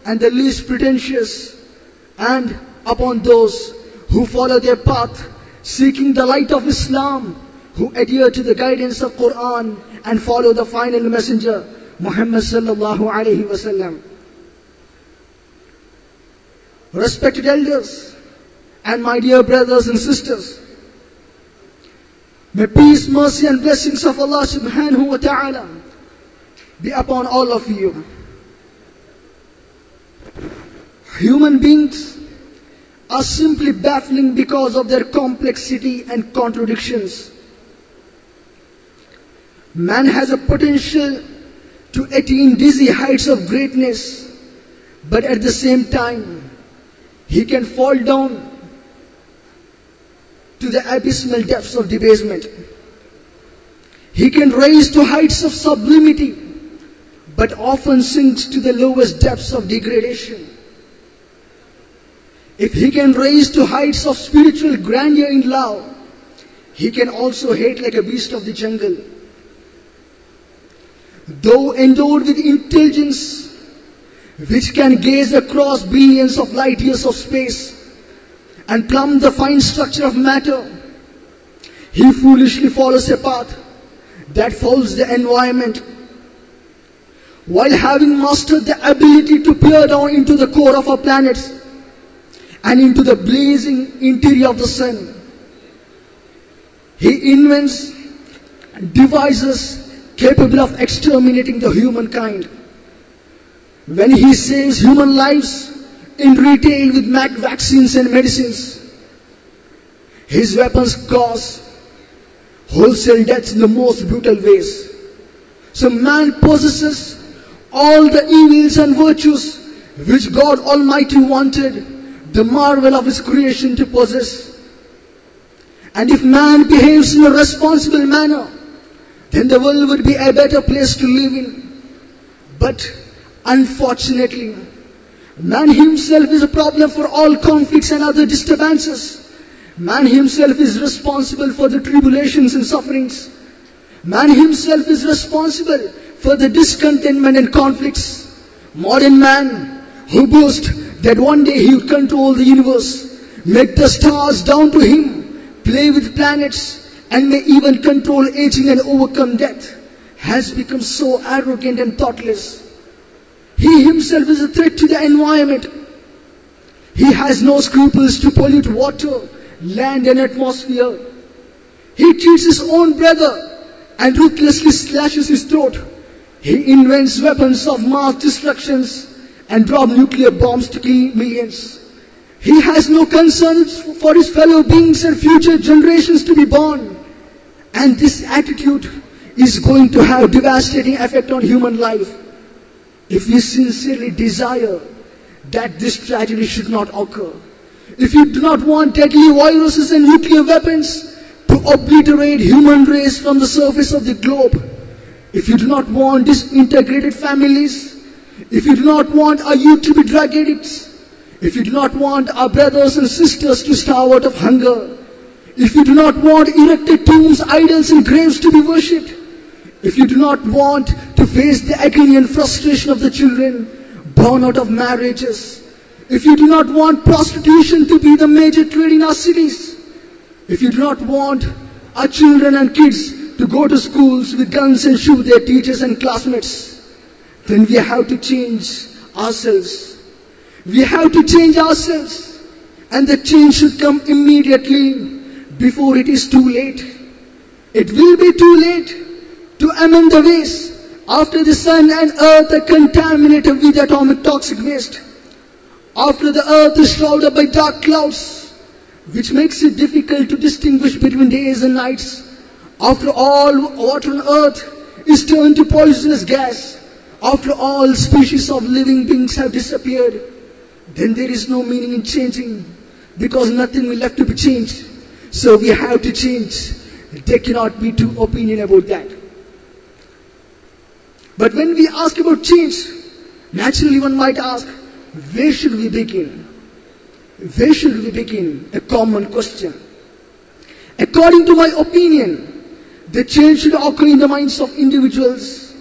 and the least pretentious, and upon those who follow their path, seeking the light of Islam, who adhere to the guidance of Quran and follow the final messenger, Muhammad sallallahu alayhi wasallam. Respected elders and my dear brothers and sisters, may peace, mercy and blessings of Allah subhanahu wa ta'ala be upon all of you. Human beings are simply baffling because of their complexity and contradictions. Man has a potential to attain dizzy heights of greatness, but at the same time, he can fall down to the abysmal depths of debasement. He can rise to heights of sublimity, but often sinks to the lowest depths of degradation. If he can rise to heights of spiritual grandeur in love, he can also hate like a beast of the jungle. Though endowed with intelligence, which can gaze across billions of light years of space and plumb the fine structure of matter, he foolishly follows a path that fouls the environment. While having mastered the ability to peer down into the core of our planets and into the blazing interior of the sun, he invents devices capable of exterminating the humankind. When he saves human lives in retail with vaccines and medicines, his weapons cause wholesale deaths in the most brutal ways. So man possesses all the evils and virtues which God Almighty wanted the marvel of His creation to possess. And if man behaves in a responsible manner, then the world would be a better place to live in. But unfortunately, man himself is a problem for all conflicts and other disturbances. Man himself is responsible for the tribulations and sufferings. Man himself is responsible for the discontentment and conflicts. Modern man, who boasts that one day he will control the universe, make the stars down to him, play with planets, and may even control aging and overcome death, has become so arrogant and thoughtless. He himself is a threat to the environment. He has no scruples to pollute water, land and atmosphere. He cheats his own brother and ruthlessly slashes his throat. He invents weapons of mass destructions and drops nuclear bombs to kill millions. He has no concerns for his fellow beings and future generations to be born. And this attitude is going to have devastating effect on human life. If we sincerely desire that this tragedy should not occur, if you do not want deadly viruses and nuclear weapons to obliterate human race from the surface of the globe, if you do not want disintegrated families, if you do not want our youth to be drug addicts, if you do not want our brothers and sisters to starve out of hunger, if you do not want erected tombs, idols and graves to be worshipped, if you do not want to face the agony and frustration of the children born out of marriages, if you do not want prostitution to be the major trade in our cities, if you do not want our children and kids to go to schools with guns and shoot their teachers and classmates, then we have to change ourselves. We have to change ourselves, and the change should come immediately before it is too late. It will be too late to amend the ways after the sun and earth are contaminated with atomic toxic waste, after the earth is shrouded by dark clouds, which makes it difficult to distinguish between days and nights, after all water on earth is turned to poisonous gas, after all species of living beings have disappeared, then there is no meaning in changing, because nothing will left to be changed. So we have to change. There cannot be two opinions about that. But when we ask about change, naturally one might ask, where should we begin? Where should we begin? A common question. According to my opinion, the change should occur in the minds of individuals,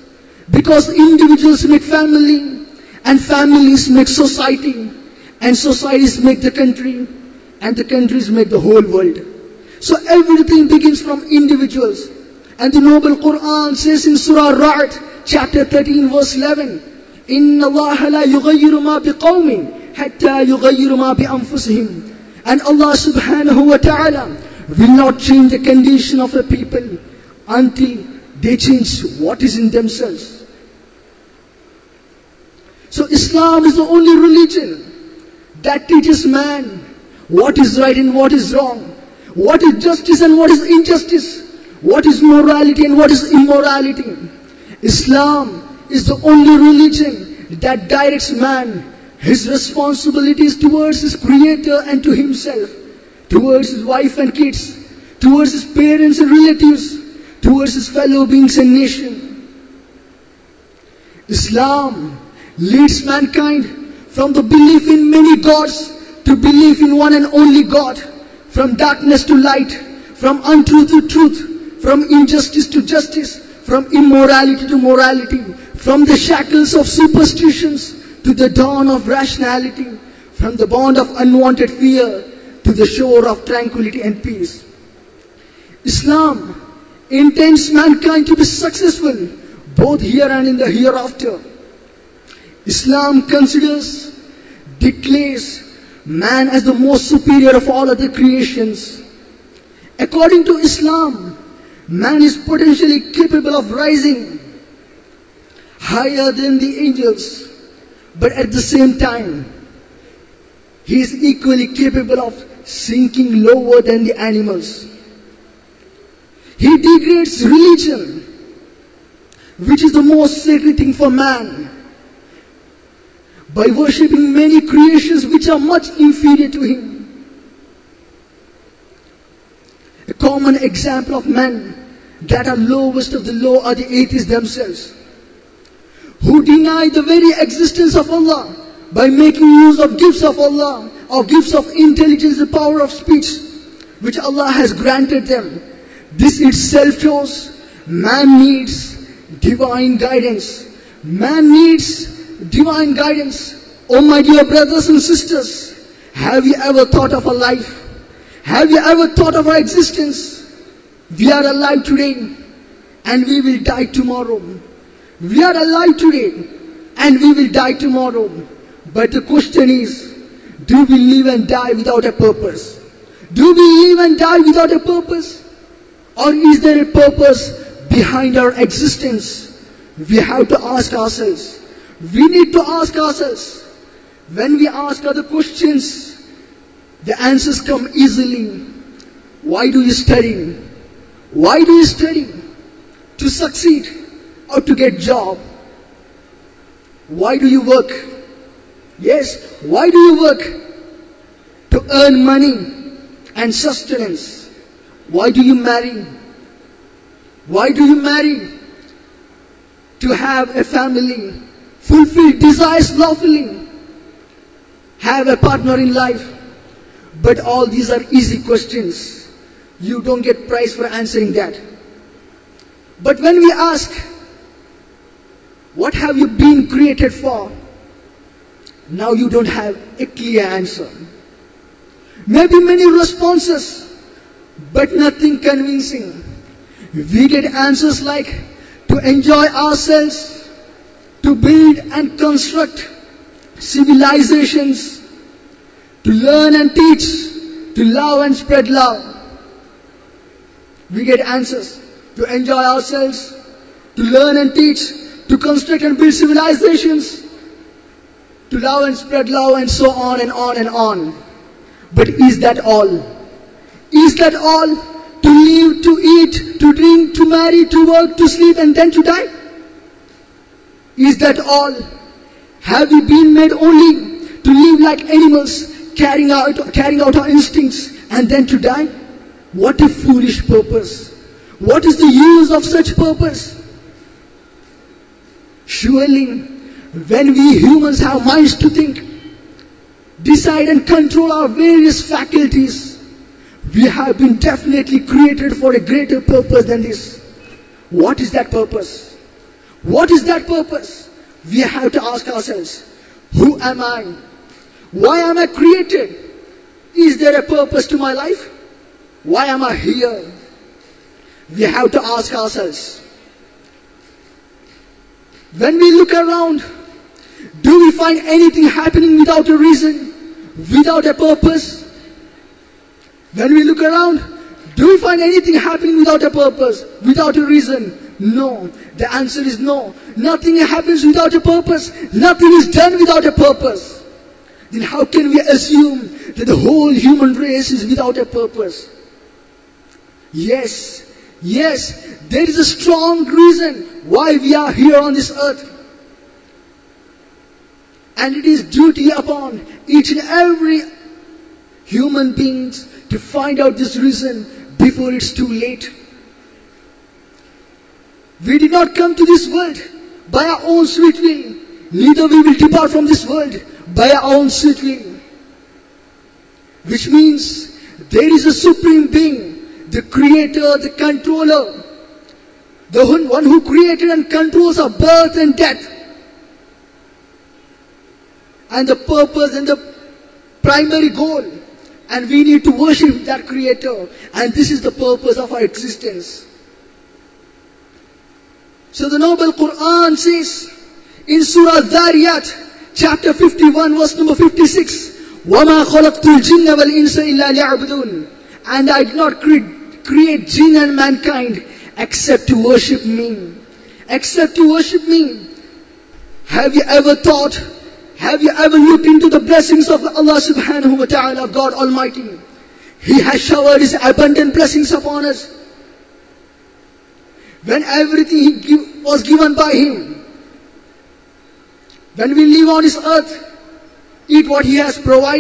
because individuals make family, and families make society, and societies make the country, and the countries make the whole world. So everything begins from individuals. And the noble Quran says in Surah Ra'd, chapter 13, verse 11, إِنَّ اللَّهَ لَا يُغَيِّرُ مَا بِقَوْمٍ حَتَّى يُغَيِّرُ مَا بِأَنفُسِهِمْ. And Allah subhanahu wa ta'ala will not change the condition of a people until they change what is in themselves. So Islam is the only religion that teaches man what is right and what is wrong, what is justice and what is injustice, what is morality and what is immorality. Islam is the only religion that directs man, his responsibilities towards his creator and to himself, towards his wife and kids, towards his parents and relatives, towards his fellow beings and nation. Islam leads mankind from the belief in many gods to belief in one and only God, from darkness to light, from untruth to truth, from injustice to justice, from immorality to morality, from the shackles of superstitions to the dawn of rationality, from the bond of unwanted fear to the shore of tranquility and peace. Islam intends mankind to be successful both here and in the hereafter. Islam declares man as the most superior of all other creations. According to Islam, man is potentially capable of rising higher than the angels, but at the same time, he is equally capable of sinking lower than the animals. He degrades religion, which is the most sacred thing for man, by worshipping many creations which are much inferior to him. A common example of men that are lowest of the low are the atheists themselves, who deny the very existence of Allah by making use of gifts of Allah, or gifts of intelligence and power of speech, which Allah has granted them. This itself shows man needs divine guidance. Man needs divine guidance. Oh my dear brothers and sisters, have you ever thought of our life? Have you ever thought of our existence? We are alive today and we will die tomorrow. We are alive today and we will die tomorrow. But the question is, do we live and die without a purpose? Do we live and die without a purpose? Or is there a purpose behind our existence? We have to ask ourselves. We need to ask ourselves. When we ask other questions, the answers come easily. Why do you study? Why do you study? To succeed or to get job? Why do you work? Yes, why do you work? To earn money and sustenance. Why do you marry? Why do you marry? To have a family, fulfill desires lawfully, have a partner in life. But all these are easy questions. You don't get prize for answering that. But when we ask, what have you been created for? Now you don't have a clear answer. Maybe many responses, but nothing convincing. we get answers like to enjoy ourselves, to build and construct civilizations, to learn and teach, to love and spread love. We get answers to enjoy ourselves, to learn and teach, to construct and build civilizations, to love and spread love, and so on and on and on. But is that all? Is that all? To live, to eat, to drink, to marry, to work, to sleep, and then to die? Is that all? Have we been made only to live like animals, carrying out our instincts, and then to die? What a foolish purpose. What is the use of such purpose? Surely, when we humans have minds to think, decide and control our various faculties, we have been definitely created for a greater purpose than this. What is that purpose? What is that purpose? We have to ask ourselves, who am I? Why am I created? Is there a purpose to my life? Why am I here? We have to ask ourselves. When we look around, do we find anything happening without a reason, without a purpose? When we look around, do we find anything happening without a purpose, without a reason? No. The answer is no. Nothing happens without a purpose. Nothing is done without a purpose. Then how can we assume that the whole human race is without a purpose? Yes, there is a strong reason why we are here on this earth. And it is duty upon each and every human being to find out this reason before it's too late. We did not come to this world by our own sweet will. Neither we will depart from this world by our own sweet will. Which means there is a supreme being, the creator, the controller, the one who created and controls our birth and death. And the purpose and the primary goal. And we need to worship that creator. And this is the purpose of our existence. So the noble Quran says in Surah Dhariyat, chapter 51, verse number 56, وَمَا خَلَقْتُ الْجِنَّ وَالْإِنسَ إِلَّا لِيَعْبُدُونَ. And I did not create jinn and mankind except to worship me. Except to worship me. Have you ever thought, have you ever looked into the blessings of Allah subhanahu wa ta'ala, God Almighty? He has showered His abundant blessings upon us. When everything was given by Him. When we live on this earth, eat what He has provided.